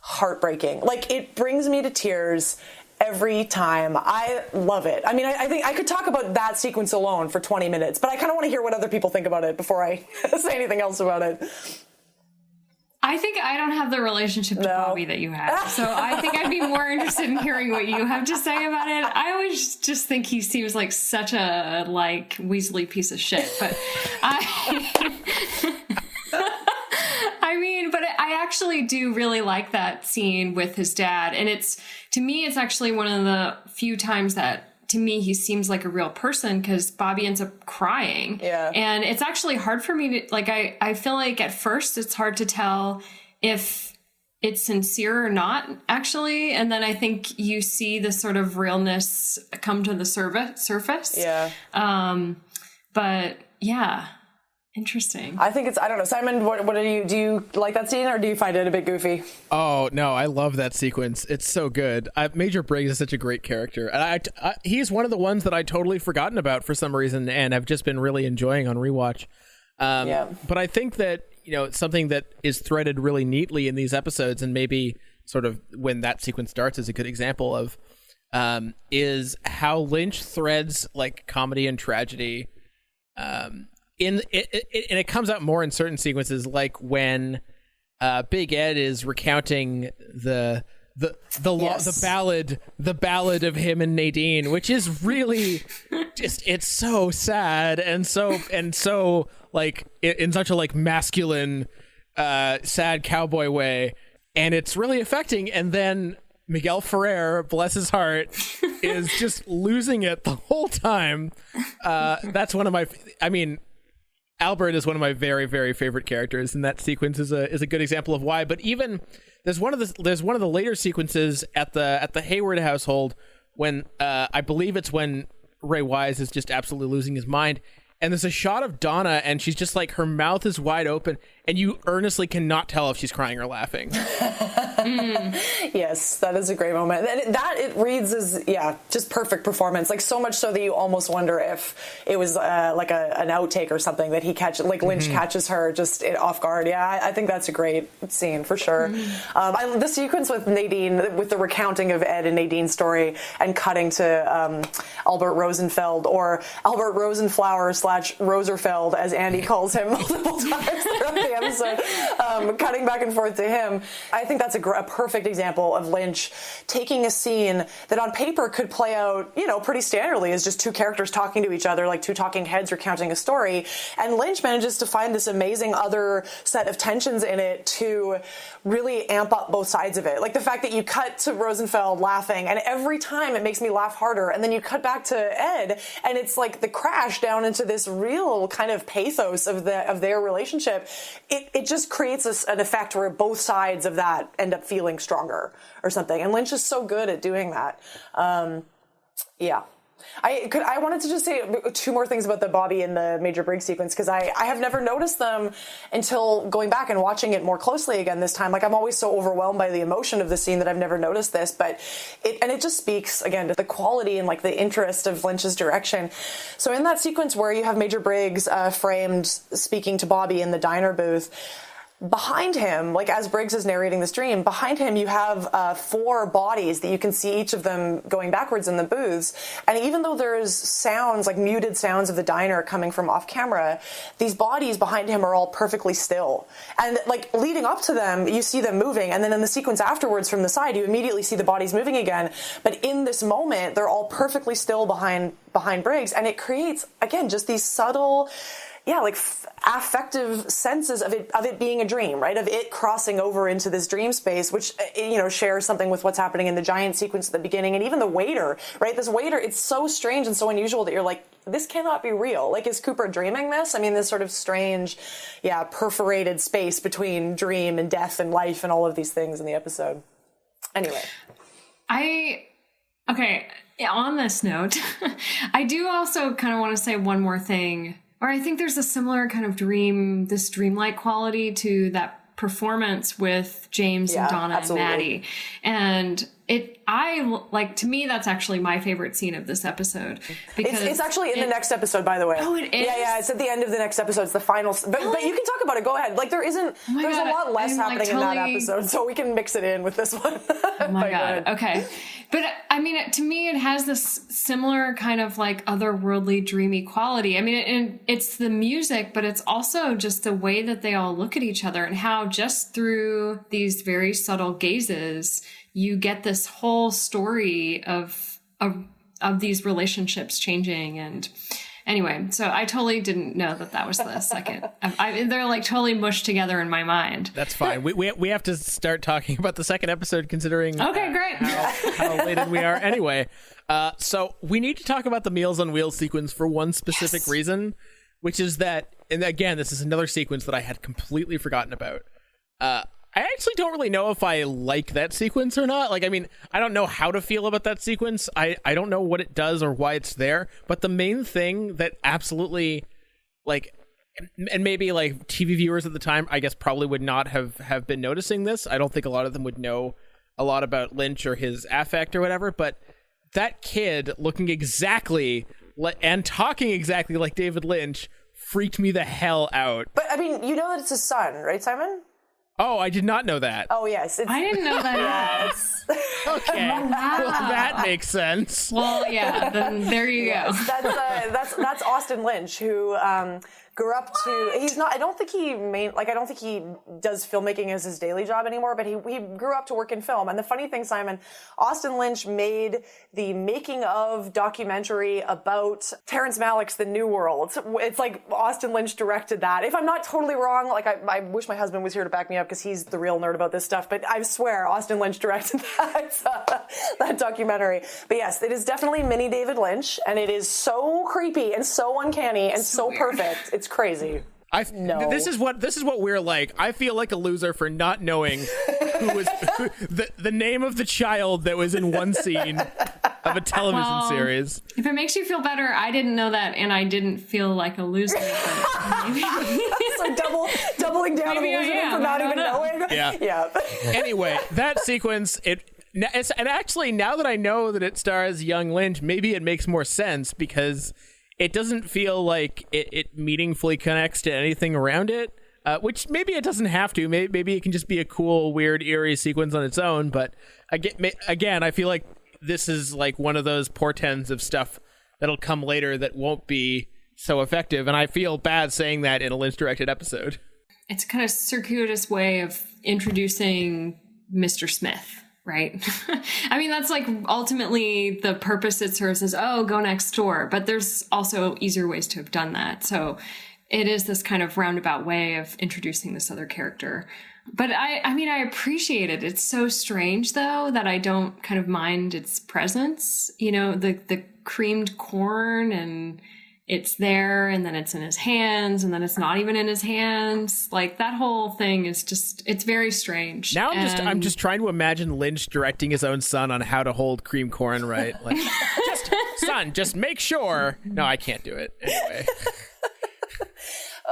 heartbreaking. Like, it brings me to tears every time. I love it. I mean, I think I could talk about that sequence alone for 20 minutes, but I kind of want to hear what other people think about it before I say anything else about it. I think I don't have the relationship to Bobby that you have, so I think I'd be more interested in hearing what you have to say about it. I always just think he seems like such a like Weasley piece of shit, but but I actually do really like that scene with his dad. And to me, it's actually one of the few times that, to me, he seems like a real person because Bobby ends up crying. Yeah. And it's actually hard for me to, like, I feel like at first it's hard to tell if it's sincere or not, actually. And then I think you see the sort of realness come to the surface. Yeah. But yeah. Interesting. I think I don't know. Simon, what do you like that scene or do you find it a bit goofy? Oh, no, I love that sequence. It's so good. Major Briggs is such a great character. And he's one of the ones that I totally forgotten about for some reason and I've just been really enjoying on rewatch. But I think that, something that is threaded really neatly in these episodes and maybe sort of when that sequence starts is a good example of is how Lynch threads like comedy and tragedy and it comes out more in certain sequences, like when Big Ed is recounting the ballad of him and Nadine, which is really just, it's so sad and so like in such a like masculine sad cowboy way, and it's really affecting. And then Miguel Ferrer, bless his heart, is just losing it the whole time. That's one of my, Albert is one of my very, very favorite characters, and that sequence is a good example of why. But even there's one of the later sequences at the Hayward household when I believe it's when Ray Wise is just absolutely losing his mind, and there's a shot of Donna, and she's just like, her mouth is wide open, and you earnestly cannot tell if she's crying or laughing. Yes, that is a great moment. And it reads as, just perfect performance. Like, so much so that you almost wonder if it was like an outtake or something that he catches, like Lynch catches her just off guard. Yeah, I think that's a great scene for sure. The sequence with Nadine, with the recounting of Ed and Nadine's story and cutting to Albert Rosenfeld, or Albert Rosenflower / Roserfeld, as Andy calls him multiple times throughout the episode, cutting back and forth to him. I think that's a perfect example of Lynch taking a scene that on paper could play out, pretty standardly as just two characters talking to each other, like two talking heads recounting a story. And Lynch manages to find this amazing other set of tensions in it to really amp up both sides of it. Like the fact that you cut to Rosenfeld laughing, and every time it makes me laugh harder. And then you cut back to Ed, and it's like the crash down into this real kind of pathos of their relationship. It just creates an effect where both sides of that end up feeling stronger or something. And Lynch is so good at doing that. I wanted to just say two more things about the Bobby and the Major Briggs sequence, because I have never noticed them until going back and watching it more closely again this time. Like, I'm always so overwhelmed by the emotion of the scene that I've never noticed this, but it just speaks again to the quality and like the interest of Lynch's direction. So in that sequence where you have Major Briggs framed speaking to Bobby in the diner booth, behind him, like as Briggs is narrating this dream, behind him you have 4 bodies that you can see each of them going backwards in the booths. And even though there's sounds, like muted sounds of the diner coming from off camera, these bodies behind him are all perfectly still. And like leading up to them, you see them moving. And then in the sequence afterwards from the side, you immediately see the bodies moving again. But in this moment, they're all perfectly still behind Briggs. And it creates, again, just these subtle, affective senses of it being a dream, right? Of it crossing over into this dream space, which, shares something with what's happening in the giant sequence at the beginning. And even the waiter, right? This waiter, it's so strange and so unusual that you're like, this cannot be real. Like, is Cooper dreaming this? I mean, this sort of strange, perforated space between dream and death and life and all of these things in the episode. Anyway. Okay, on this note, I do also kind of want to say one more thing. Or I think there's a similar kind of dreamlike quality to that performance with James and Donna absolutely. And Maddie. And to me, that's actually my favorite scene of this episode. Because it's actually in the next episode, by the way. Oh, it is? Yeah, it's at the end of the next episode. It's the final. But you can talk about it. Go ahead. Like, there's a lot less happening in that episode, so we can mix it in with this one. Oh my God. Okay. But I mean, to me, it has this similar kind of like otherworldly, dreamy quality. I mean, it's the music, but it's also just the way that they all look at each other and how just through these very subtle gazes, you get this whole story of these relationships changing. And anyway, so I totally didn't know that was the second. They're like totally mushed together in my mind. That's fine. We have to start talking about the second episode, considering okay, great. how elated we are. Anyway, so we need to talk about the Meals on Wheels sequence for one specific reason, which is that, and again, this is another sequence that I had completely forgotten about. I actually don't really know if I like that sequence or not. Like, I mean, I don't know how to feel about that sequence. I don't know what it does or why it's there. But the main thing that absolutely, like, and maybe like TV viewers at the time, I guess, probably would not have been noticing this. I don't think a lot of them would know a lot about Lynch or his affect or whatever. But that kid looking exactly and talking exactly like David Lynch freaked me the hell out. But I mean, you know that it's his son, right, Simon? Oh, I did not know that. Oh, yes. I didn't know that. Okay. Oh, wow. Well, that makes sense. Well, yeah, then there you go. That's Austin Lynch, who grew up to, I don't think he does filmmaking as his daily job anymore, but he grew up to work in film. And the funny thing, Simon, Austin Lynch made the making of documentary about Terrence Malick's The New World. It's like Austin Lynch directed that. If I'm not totally wrong, like I wish my husband was here to back me up because he's the real nerd about this stuff, but I swear Austin Lynch directed that documentary. But yes, it is definitely mini David Lynch, and it is so creepy and so uncanny and so perfect. It's crazy. This is what we're like. I feel like a loser for not knowing who was the name of the child that was in one scene of of a television series. If it makes you feel better, I didn't know that, and I didn't feel like a loser. So doubling down on the loser for not even knowing. Yeah. Anyway, that sequence, and actually, now that I know that it stars young Lynch, maybe it makes more sense because it doesn't feel like it meaningfully connects to anything around it. Which maybe it doesn't have to. Maybe it can just be a cool, weird, eerie sequence on its own. But again, I feel like this is like one of those portends of stuff that'll come later that won't be so effective. And I feel bad saying that in a Lynch-directed episode. It's a kind of circuitous way of introducing Mr. Smith, right? I mean, that's like ultimately the purpose it serves is, go next door. But there's also easier ways to have done that. So it is this kind of roundabout way of introducing this other character. But I mean, I appreciate it. It's so strange, though, that I don't kind of mind its presence. You know, the creamed corn, and it's there, and then it's in his hands, and then it's not even in his hands. Like, that whole thing is just, it's very strange. Now I'm just trying to imagine Lynch directing his own son on how to hold cream corn right. Like, just make sure. No, I can't do it anyway.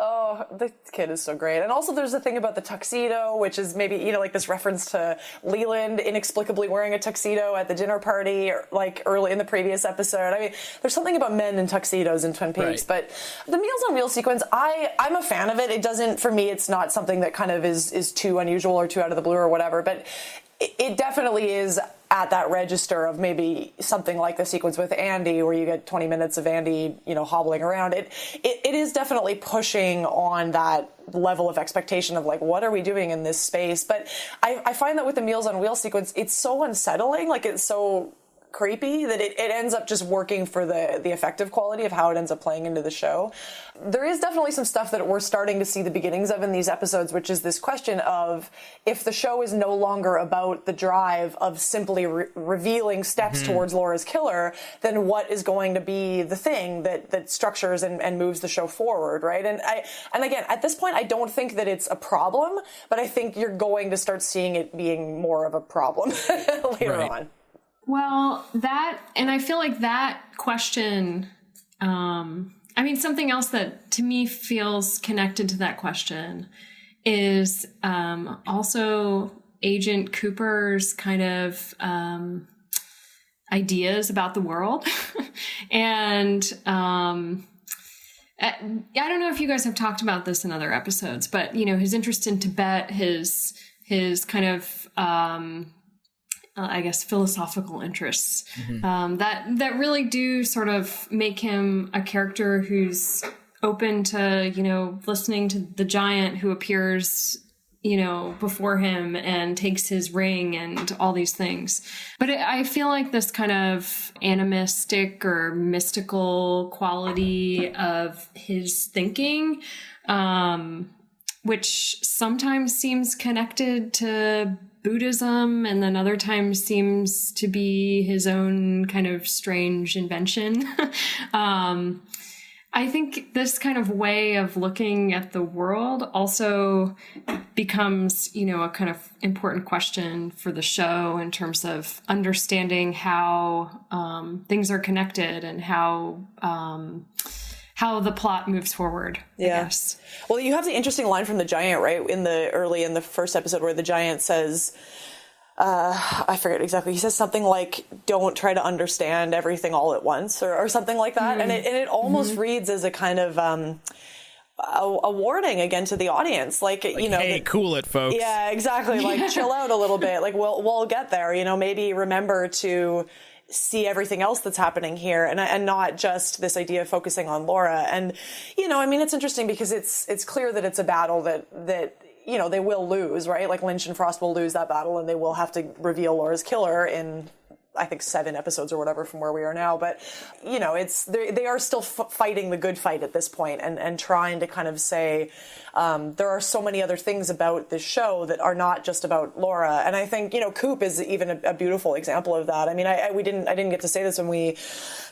Oh, the kid is so great. And also there's a thing about the tuxedo, which is maybe, like this reference to Leland inexplicably wearing a tuxedo at the dinner party, like early in the previous episode. I mean, there's something about men in tuxedos in Twin Peaks, right. But the Meals on Wheels sequence, I'm a fan of it. It doesn't, for me, it's not something that kind of is too unusual or too out of the blue or whatever, but it definitely is at that register of maybe something like the sequence with Andy, where you get 20 minutes of Andy, hobbling around. It is definitely pushing on that level of expectation of like, what are we doing in this space? But I find that with the Meals on Wheels sequence, it's so unsettling, like it's so creepy that it ends up just working for the effective quality of how it ends up playing into the show. There is definitely some stuff that we're starting to see the beginnings of in these episodes, which is this question of if the show is no longer about the drive of simply revealing steps towards Laura's killer, then what is going to be the thing that structures and moves the show forward, right? And again, at this point, I don't think that it's a problem, but I think you're going to start seeing it being more of a problem later on. Well, and I feel like that question, I mean, something else that to me feels connected to that question is also Agent Cooper's kind of ideas about the world. And I don't know if you guys have talked about this in other episodes, but, his interest in Tibet, his kind of I guess philosophical interests that really do sort of make him a character who's open to listening to the giant who appears before him and takes his ring and all these things. But I feel like this kind of animistic or mystical quality of his thinking, which sometimes seems connected to Buddhism and then other times seems to be his own kind of strange invention. I think this kind of way of looking at the world also becomes, a kind of important question for the show in terms of understanding how things are connected and how the plot moves forward, I guess. Well, you have the interesting line from the giant, right? In the first episode where the giant says, I forget exactly. He says something like, don't try to understand everything all at once or something like that. Mm-hmm. And it almost reads as a kind of, a warning again to the audience. Like hey, cool it, folks. Yeah, exactly. Like, chill out a little bit. Like, we'll get there, maybe remember to see everything else that's happening here and not just this idea of focusing on Laura. And, it's interesting because it's clear that it's a battle that they will lose, right? Like Lynch and Frost will lose that battle and they will have to reveal Laura's killer in, I think, 7 episodes or whatever from where we are now. But, they are still fighting the good fight at this point and trying to kind of say, there are so many other things about this show that are not just about Laura. And I think, Coop is even a beautiful example of that. I mean, I didn't get to say this when we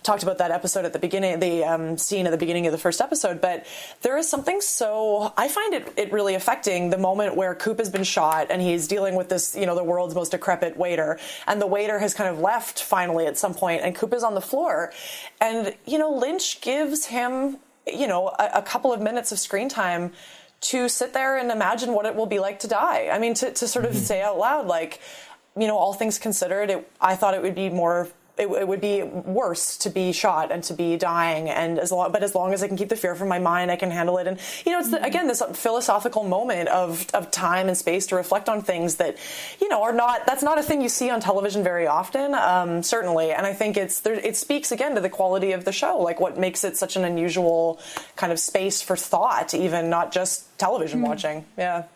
talked about that episode at the beginning, the scene at the beginning of the first episode, but there is something I find it really affecting the moment where Coop has been shot and he's dealing with this, the world's most decrepit waiter, and the waiter has kind of left left finally at some point, and Coop is on the floor. And, Lynch gives him, a couple of minutes of screen time to sit there and imagine what it will be like to die. I mean, to sort of say out loud, like, all things considered, I thought it would be it would be worse to be shot and to be dying, and as long as I can keep the fear from my mind, I can handle it. And it's again this philosophical moment of time and space to reflect on things that that's not a thing you see on television very often, certainly. And I think it speaks again to the quality of the show, like what makes it such an unusual kind of space for thought, even not just television watching. Yeah.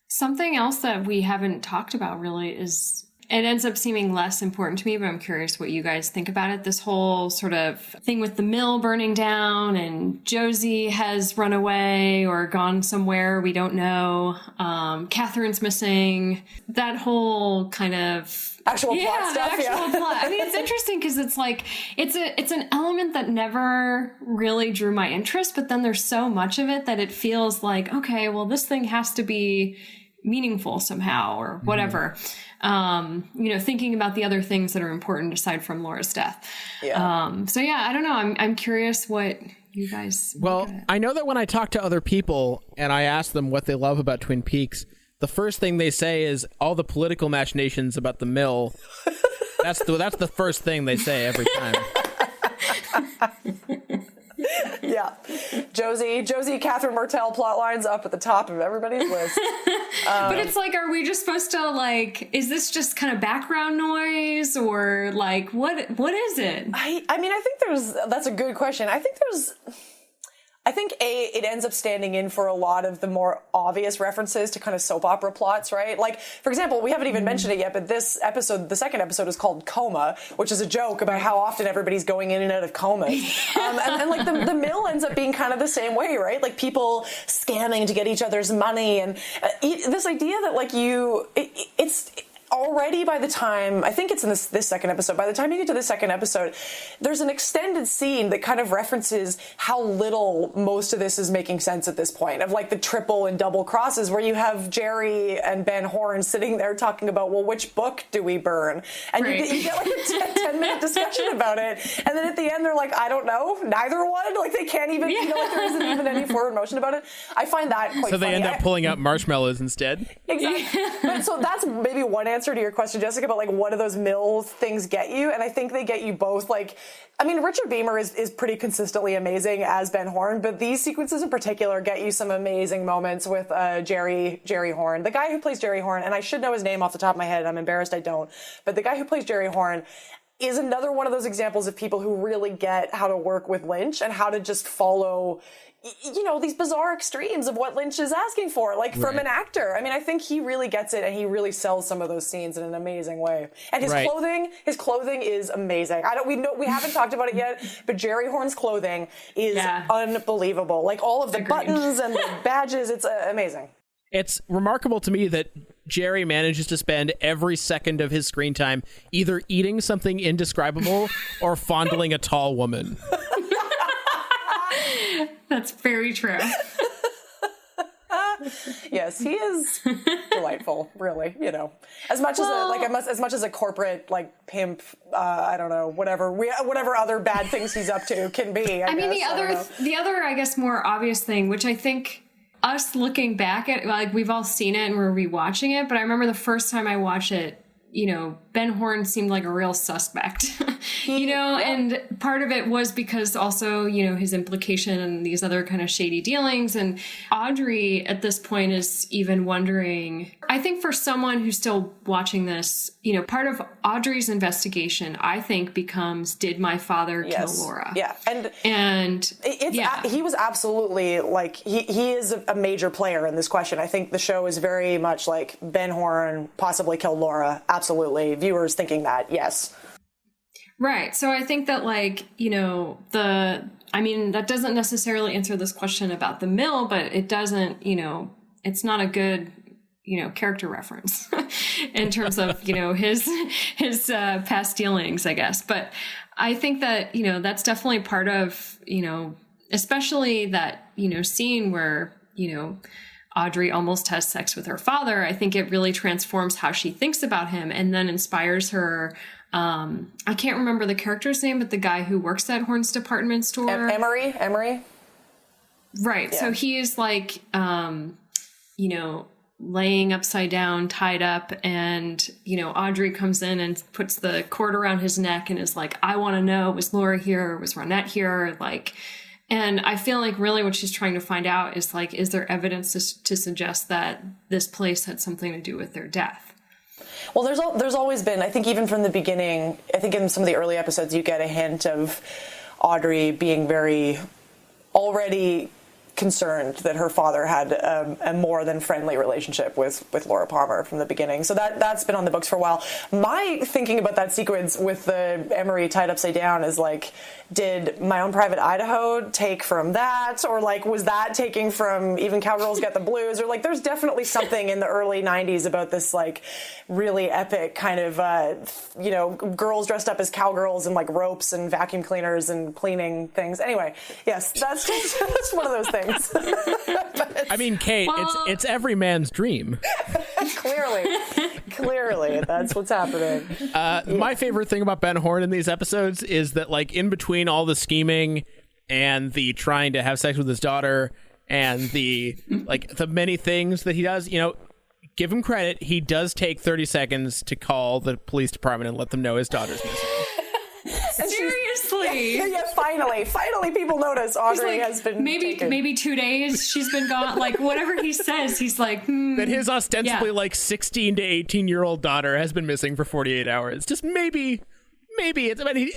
Something else that we haven't talked about really is, it ends up seeming less important to me, but I'm curious what you guys think about it. This whole sort of thing with the mill burning down and Josie has run away or gone somewhere we don't know. Catherine's missing. That whole kind of actual plot stuff. Plot. I mean, it's interesting because it's like it's an element that never really drew my interest, but then there's so much of it that it feels like, okay, well, this thing has to be meaningful somehow or whatever. Thinking about the other things that are important aside from Laura's death. Yeah. So yeah, I don't know. I'm curious what you guys. Well, I know that when I talk to other people and I ask them what they love about Twin Peaks, the first thing they say is all the political machinations about the mill. That's the first thing they say every time. Yeah. Josie, Catherine Martell plot lines up at the top of everybody's list. But it's like, are we just supposed to is this just kind of background noise or what is it? I mean, I think that's a good question. I think it ends up standing in for a lot of the more obvious references to kind of soap opera plots, right? Like, for example, we haven't even mentioned it yet, but this episode, the second episode, is called Coma, which is a joke about how often everybody's going in and out of comas. And the mill ends up being kind of the same way, right? Like people scamming to get each other's money, and this idea that it's already by the time, I think it's in this second episode, by the time you get to the second episode, there's an extended scene that kind of references how little most of this is making sense at this point, of the triple and double crosses, where you have Jerry and Ben Horn sitting there talking about, well, which book do we burn? And right. you get a 10-minute discussion about it. And then at the end, they're like, I don't know, neither one. They can't even, there isn't even any forward motion about it. I find that quite funny. So they end up pulling out marshmallows instead? Exactly. But so that's maybe one answer to your question, Jessica, but what do those mill things get you? And I think they get you both. Richard Beamer is pretty consistently amazing as Ben Horn, but these sequences in particular get you some amazing moments with Jerry Horn. The guy who plays Jerry Horn, and I should know his name off the top of my head, I'm embarrassed I don't, but the guy who plays Jerry Horn is another one of those examples of people who really get how to work with Lynch and how to just follow these bizarre extremes of what Lynch is asking for, from an actor. I mean, I think he really gets it, and he really sells some of those scenes in an amazing way. And his clothing is amazing. We haven't talked about it yet, but Jerry Horn's clothing is unbelievable. All of the buttons and the badges, it's amazing. It's remarkable to me that Jerry manages to spend every second of his screen time either eating something indescribable or fondling a tall woman. That's very true. Yes, he is delightful, really, as much as a corporate pimp, I don't know, whatever other bad things he's up to can be. I mean, the other I guess more obvious thing, which I think us looking back at, we've all seen it and we're rewatching it, but I remember the first time I watched it, Ben Horn seemed like a real suspect, and part of it was because also, his implication and these other kind of shady dealings. And Audrey at this point is even wondering, I think for someone who's still watching this, part of Audrey's investigation, I think, becomes, did my father kill Laura? Yeah. And he was absolutely he is a major player in this question. I think the show is very much Ben Horn possibly killed Laura. Absolutely. Viewers thinking that, yes. Right. So I think that that doesn't necessarily answer this question about the mill, but it doesn't, it's not a good, character reference in terms of, his past dealings, I guess. But I think that, that's definitely part of, especially that, scene where, Audrey almost has sex with her father. I think it really transforms how she thinks about him and then inspires her I can't remember the character's name, but the guy who works at Horn's department store. Emery? Right. Yeah. So he is like, laying upside down, tied up, and, Audrey comes in and puts the cord around his neck and is like, I want to know, was Laura here? Was Ronette here? Like, and I feel like really what she's trying to find out is like, is there evidence to suggest that this place had something to do with their death? Well, there's always been, I think even from the beginning, I think in some of the early episodes, you get a hint of Audrey being already concerned that her father had a more than friendly relationship with Laura Palmer from the beginning. So that's been on the books for a while. My thinking about that sequence with the Emery tied upside down is like, did My Own Private Idaho take from that? Or like, was that taking from Even Cowgirls Get the Blues? Or like, there's definitely something in the early 90s about this like really epic kind of, girls dressed up as cowgirls and like ropes and vacuum cleaners and cleaning things. Anyway, yes, that's one of those things. I mean, Kate, it's every man's dream. Clearly, that's what's happening. My favorite thing about Ben Horne in these episodes is that, like, in between all the scheming and the trying to have sex with his daughter and the many things that he does, give him credit. He does take 30 seconds to call the police department and let them know his daughter's missing. Seriously? Yeah, finally people notice Audrey has been maybe 2 days she's been gone. Like, whatever he says, he's like, that his ostensibly 16 to 18-year-old daughter has been missing for 48 hours. Just maybe it's, I mean,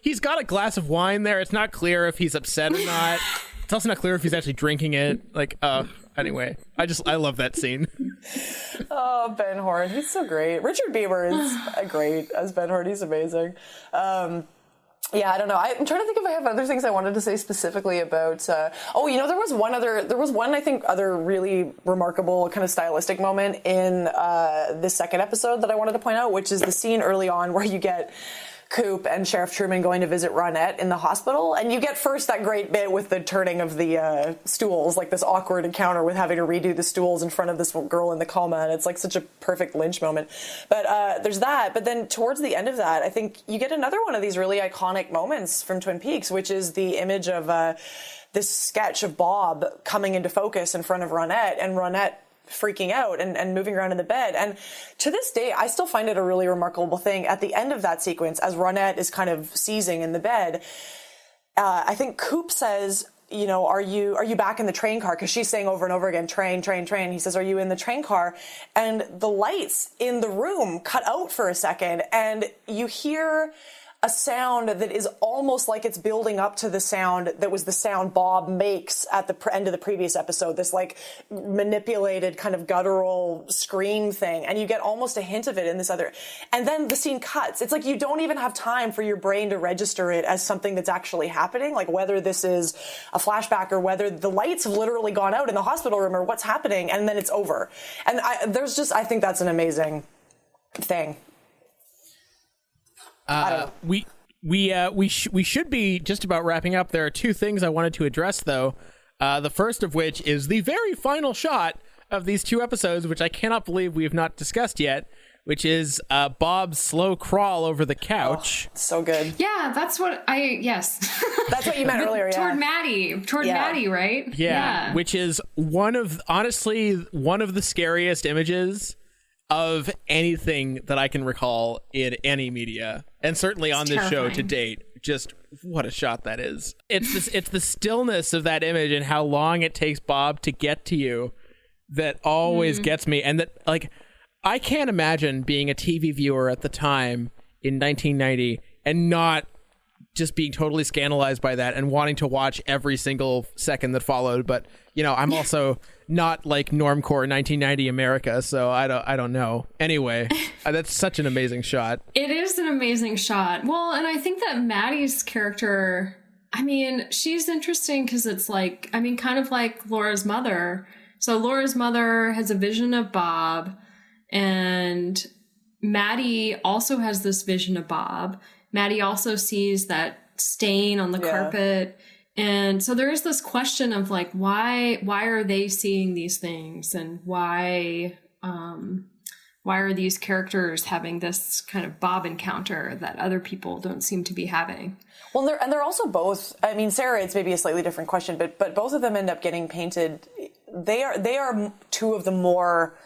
he's got a glass of wine there. It's not clear if he's upset or not. It's also not clear if he's actually drinking it. Anyway, I love that scene. Oh, Ben Horne, he's so great. Richard Beamer is great as Ben Horne. He's amazing. Yeah, I don't know. I'm trying to think if I have other things I wanted to say specifically about. There was one I think other really remarkable kind of stylistic moment in this second episode that I wanted to point out, which is the scene early on where you get Coop and Sheriff Truman going to visit Ronette in the hospital, and you get first that great bit with the turning of the stools, like this awkward encounter with having to redo the stools in front of this girl in the coma, and it's like such a perfect Lynch moment. But there's that, but then towards the end of that, I think you get another one of these really iconic moments from Twin Peaks, which is the image of this sketch of Bob coming into focus in front of Ronette, and Ronette freaking out and moving around in the bed. And to this day, I still find it a really remarkable thing. At the end of that sequence, as Ronette is kind of seizing in the bed, I think Coop says, are you back in the train car? Because she's saying over and over again, train. He says, are you in the train car? And the lights in the room cut out for a second, and you hear a sound that is almost like it's building up to the sound that was the sound Bob makes at the end of the previous episode, this like manipulated kind of guttural scream thing. And you get almost a hint of it in this other, and then the scene cuts. It's like you don't even have time for your brain to register it as something that's actually happening, like whether this is a flashback or whether the lights have literally gone out in the hospital room or what's happening, and then it's over. And I think that's an amazing thing. We should be just about wrapping up. There are two things I wanted to address, though. The first of which is the very final shot of these two episodes, which I cannot believe we have not discussed yet, which is Bob's slow crawl over the couch. Oh, so good. Yeah, that's what yes. That's what you meant earlier, yeah. Toward Maddie, right? Yeah, which is one of the scariest images of anything that I can recall in any media, and certainly on this show to date. Just what a shot that is. It's the stillness of that image and how long it takes Bob to get to you that always gets me. And that, like, I can't imagine being a TV viewer at the time in 1990 and not just being totally scandalized by that and wanting to watch every single second that followed. But I'm also not like normcore 1990 America, so I don't know. Anyway, that's such an amazing shot. It is an amazing shot. Well, and I think that Maddie's character, I mean, she's interesting because it's like, I mean, kind of like Laura's mother. So Laura's mother has a vision of Bob, and Maddie also has this vision of Bob. Maddie also sees that stain on the carpet. And so there is this question of like, why are they seeing these things, and why why are these characters having this kind of Bob encounter that other people don't seem to be having? Well, they're also both. I mean, Sarah, it's maybe a slightly different question, but both of them end up getting painted. They are two of the more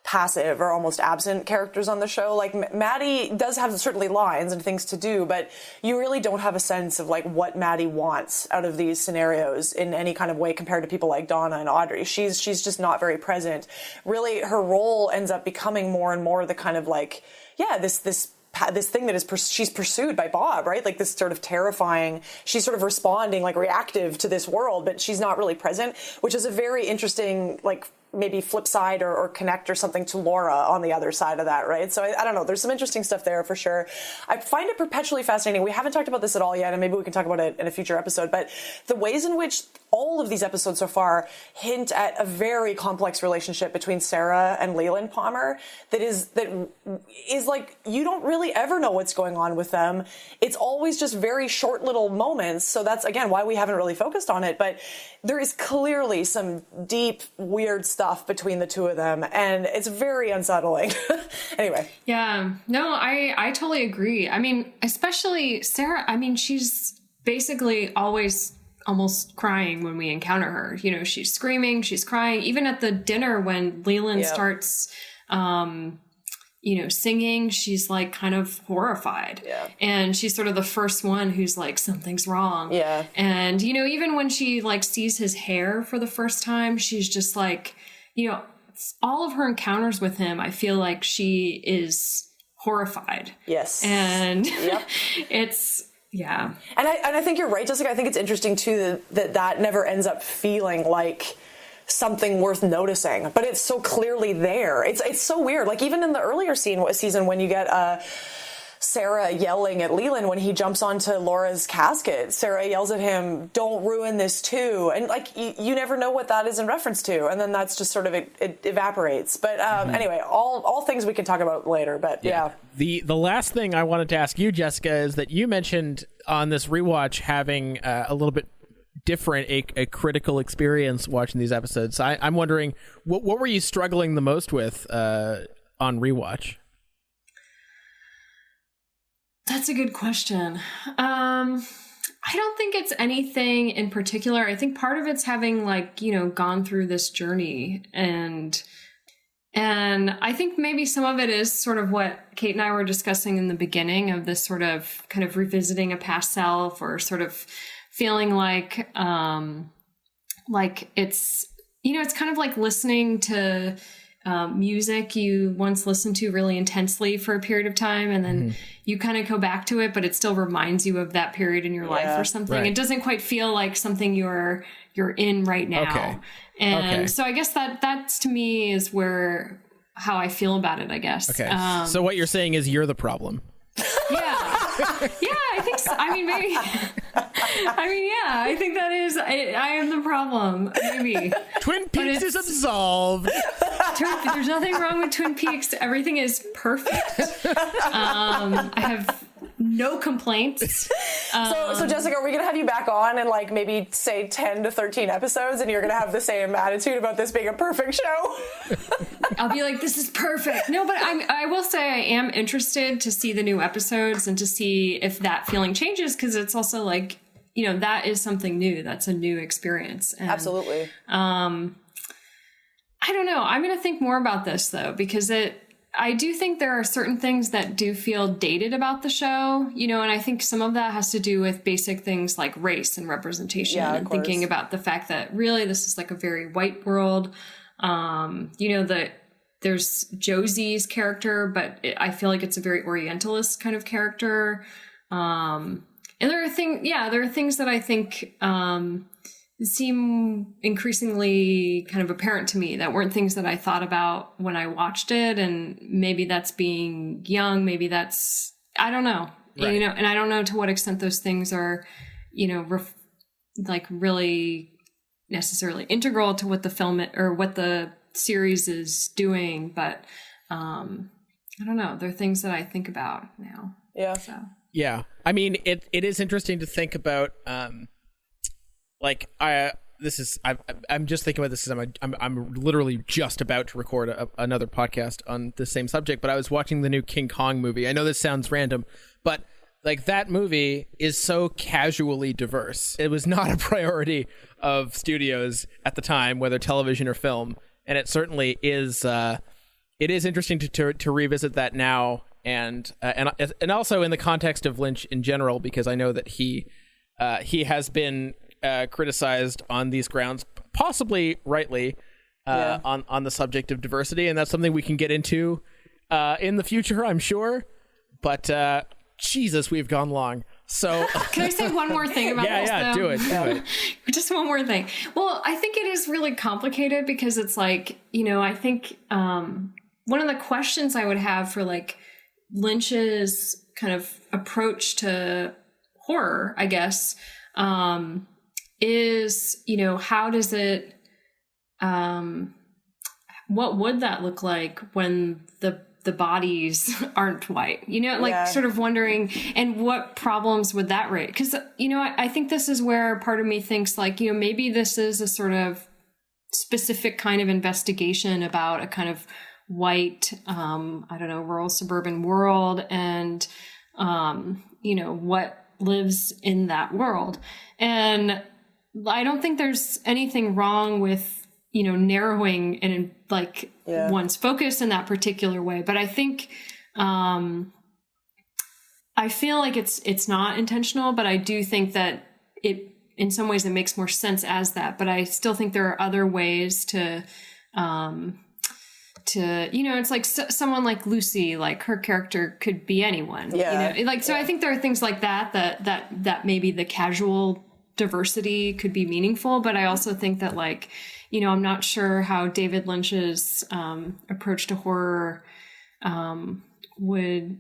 passive or almost absent characters on the show. Like Maddie does have certainly lines and things to do, but you really don't have a sense of like what Maddie wants out of these scenarios in any kind of way compared to people like Donna and Audrey. She's just not very present. Really, her role ends up becoming more and more the kind of like, this thing that is she's pursued by Bob, right? Like this sort of terrifying, she's sort of responding, like reactive to this world, but she's not really present, which is a very interesting, like maybe flip side or connect or something to Laura on the other side of that, right? So I don't know. There's some interesting stuff there for sure. I find it perpetually fascinating. We haven't talked about this at all yet, and maybe we can talk about it in a future episode, but the ways in which all of these episodes so far hint at a very complex relationship between Sarah and Leland Palmer that is like, you don't really ever know what's going on with them. It's always just very short little moments. So that's, again, why we haven't really focused on it. But there is clearly some deep, weird stuff between the two of them, and it's very unsettling. Anyway. Yeah. No, I totally agree. I mean, especially Sarah, I mean, she's basically always almost crying when we encounter her. You know, she's screaming, she's crying. Even at the dinner when Leland starts, singing, she's like kind of horrified. Yeah. And she's sort of the first one who's like, something's wrong. Yeah. And, even when she like sees his hair for the first time, she's just like, all of her encounters with him, I feel like she is horrified. Yes. And yeah. And I think you're right, Jessica. I think it's interesting too that never ends up feeling like something worth noticing, but it's so clearly there. It's so weird. Like even in the earlier season when you get Sarah yelling at Leland when he jumps onto Laura's casket, Sarah yells at him, "Don't ruin this too." And like you never know what that is in reference to, and then that's just sort of it evaporates. But anyway, all things we can talk about later. But yeah. The last thing I wanted to ask you, Jessica, is that you mentioned on this rewatch having a little bit different, a critical experience watching these episodes. So I'm wondering, what were you struggling the most with on rewatch? That's a good question. I don't think it's anything in particular. I think part of it's having gone through this journey, and I think maybe some of it is sort of what Kate and I were discussing in the beginning of this sort of kind of revisiting a past self, or sort of feeling like it's, it's kind of like listening to music you once listened to really intensely for a period of time, and then you kind of go back to it, but it still reminds you of that period in your life or something. Right. It doesn't quite feel like something you're in right now. Okay. And so I guess that's to me is how I feel about it, I guess. Okay. So what you're saying is you're the problem. Yeah. Yeah, I think so. I mean, maybe. I think that is. I am the problem. Maybe. Twin Peaks is absolved. There's nothing wrong with Twin Peaks. Everything is perfect. I have no complaints. So Jessica, are we going to have you back on in maybe say 10 to 13 episodes, and you're going to have the same attitude about this being a perfect show? I'll be like, this is perfect. No, but I will say I am interested to see the new episodes and to see if that feeling changes, because it's also like, that is something new. That's a new experience. And, absolutely. I don't know. I'm going to think more about this though, because I do think there are certain things that do feel dated about the show, and I think some of that has to do with basic things like race and representation, and thinking about the fact that really this is like a very white world. There's Josie's character, but I feel like it's a very Orientalist kind of character. And there are things that I think seem increasingly kind of apparent to me that weren't things that I thought about when I watched it. And maybe that's being young. Maybe that's, I don't know, right. And I don't know to what extent those things are, really necessarily integral to what the film or what the series is doing. But I don't know. They're things that I think about now. Yeah. So. Yeah. I mean, it is interesting to think about, I'm just thinking about this as I'm literally just about to record another podcast on the same subject, but I was watching the new King Kong movie. I know this sounds random, but like that movie is so casually diverse. It was not a priority of studios at the time, whether television or film, and it certainly is. It is interesting to revisit that now, and also in the context of Lynch in general, because I know that he has been criticized on these grounds, possibly rightly, on the subject of diversity, and that's something we can get into in the future, I'm sure. But Jesus, we've gone long. So can I say one more thing about this? Yeah, do it. Just one more thing. Well, I think it is really complicated because it's like, I think one of the questions I would have for like Lynch's kind of approach to horror, I guess, is, how does it, what would that look like when the bodies aren't white, sort of wondering, and what problems would that raise? Because, I think this is where part of me thinks like, maybe this is a sort of specific kind of investigation about a kind of white, rural suburban world and, what lives in that world. And I don't think there's anything wrong with, narrowing and like one's focus in that particular way. But I think, I feel like it's not intentional, but I do think that in some ways it makes more sense as that. But I still think there are other ways to it's like someone like Lucy, like her character could be anyone, so I think there are things like that maybe the casual diversity could be meaningful, but I also think that like, I'm not sure how David Lynch's approach to horror would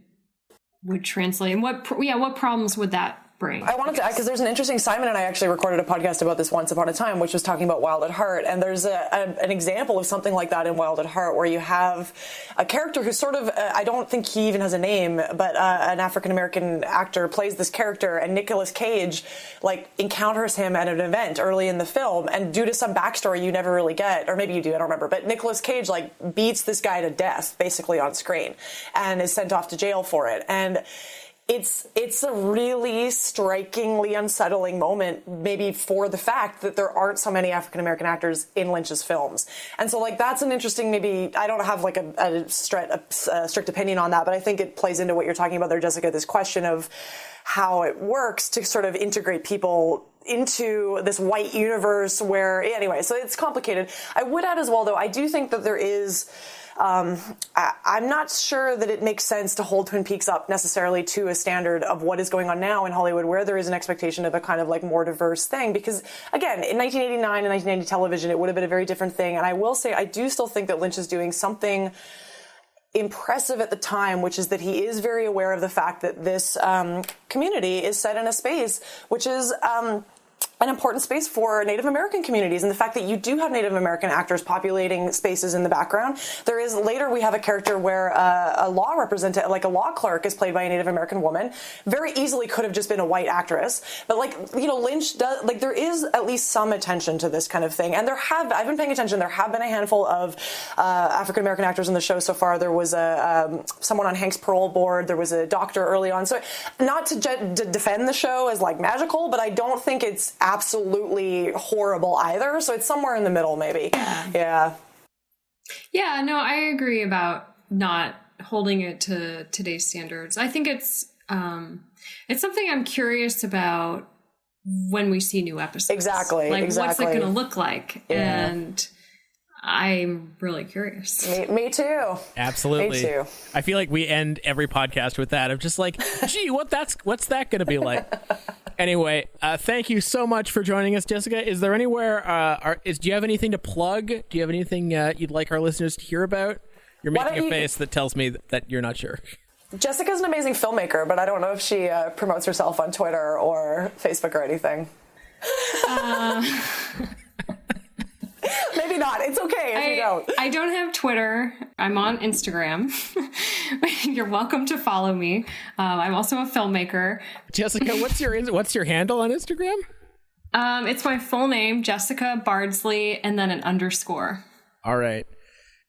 translate, and what problems would that bring? I wanted to add, because there's an interesting, Simon and I actually recorded a podcast about this once upon a time, which was talking about Wild at Heart. And there's an example of something like that in Wild at Heart, where you have a character who's sort of, I don't think he even has a name, but an African-American actor plays this character, and Nicolas Cage, like, encounters him at an event early in the film. And due to some backstory you never really get, or maybe you do, I don't remember, but Nicolas Cage, like, beats this guy to death, basically on screen, and is sent off to jail for it. And it's a really strikingly unsettling moment, maybe for the fact that there aren't so many African-American actors in Lynch's films. And so, like, that's an interesting, maybe, I don't have, like, a strict opinion on that, but I think it plays into what you're talking about there, Jessica, this question of how it works to sort of integrate people into this white universe where, anyway, so it's complicated. I would add as well, though, I do think that there is... I'm not sure that it makes sense to hold Twin Peaks up necessarily to a standard of what is going on now in Hollywood, where there is an expectation of a kind of like more diverse thing. Because again, in 1989 and 1990 television, it would have been a very different thing. And I will say, I do still think that Lynch is doing something impressive at the time, which is that he is very aware of the fact that this community is set in a space which is an important space for Native American communities, and the fact that you do have Native American actors populating spaces in the background. There is, later we have a character where a law representative, like a law clerk, is played by a Native American woman. Very easily could have just been a white actress, but like, Lynch does, like, there is at least some attention to this kind of thing. And I've been paying attention, there have been a handful of African American actors in the show so far. There was someone on Hank's parole board, there was a doctor early on. So not to defend the show as like magical, but I don't think it's absolutely horrible either. So it's somewhere in the middle, maybe. Yeah, no, I agree about not holding it to today's standards. I think it's something I'm curious about when we see new episodes. Exactly. What's it going to look like? Yeah. And I'm really curious. Me too. Absolutely. Me too. I feel like we end every podcast with that. I'm just like, gee, what's that going to be like? Anyway, thank you so much for joining us, Jessica. Is there anywhere, do you have anything to plug? Do you have anything you'd like our listeners to hear about? You're making a face that tells me that you're not sure. Jessica's an amazing filmmaker, but I don't know if she promotes herself on Twitter or Facebook or anything. Maybe not. It's okay if you don't. I don't have Twitter. I'm on Instagram. You're welcome to follow me. I'm also a filmmaker. Jessica, what's your handle on Instagram? It's my full name, Jessica Bardsley, and then an underscore. All right.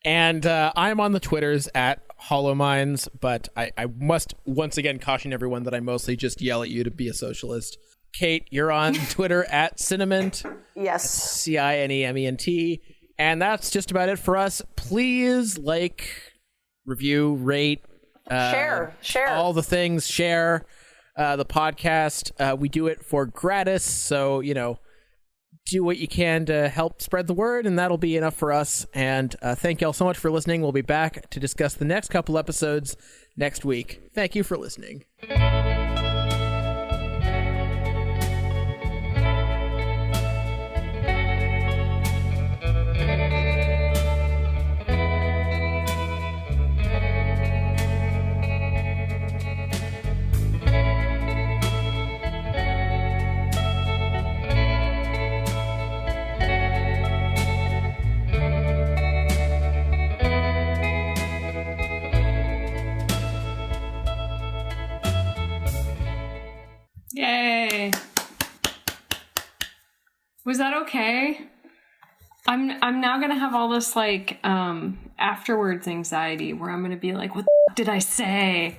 And I'm on the Twitters at HollowMinds, but I must once again caution everyone that I mostly just yell at you to be a socialist. Kate, you're on Twitter at Cinnament. Yes. CINEMENT. And that's just about it for us. Please review, rate, share all the things, share the podcast. We do it for gratis. So, do what you can to help spread the word, and that'll be enough for us. And thank you all so much for listening. We'll be back to discuss the next couple episodes next week. Thank you for listening. Yay. Was that okay? I'm now gonna have all this afterwards anxiety where I'm gonna be like, what the did I say?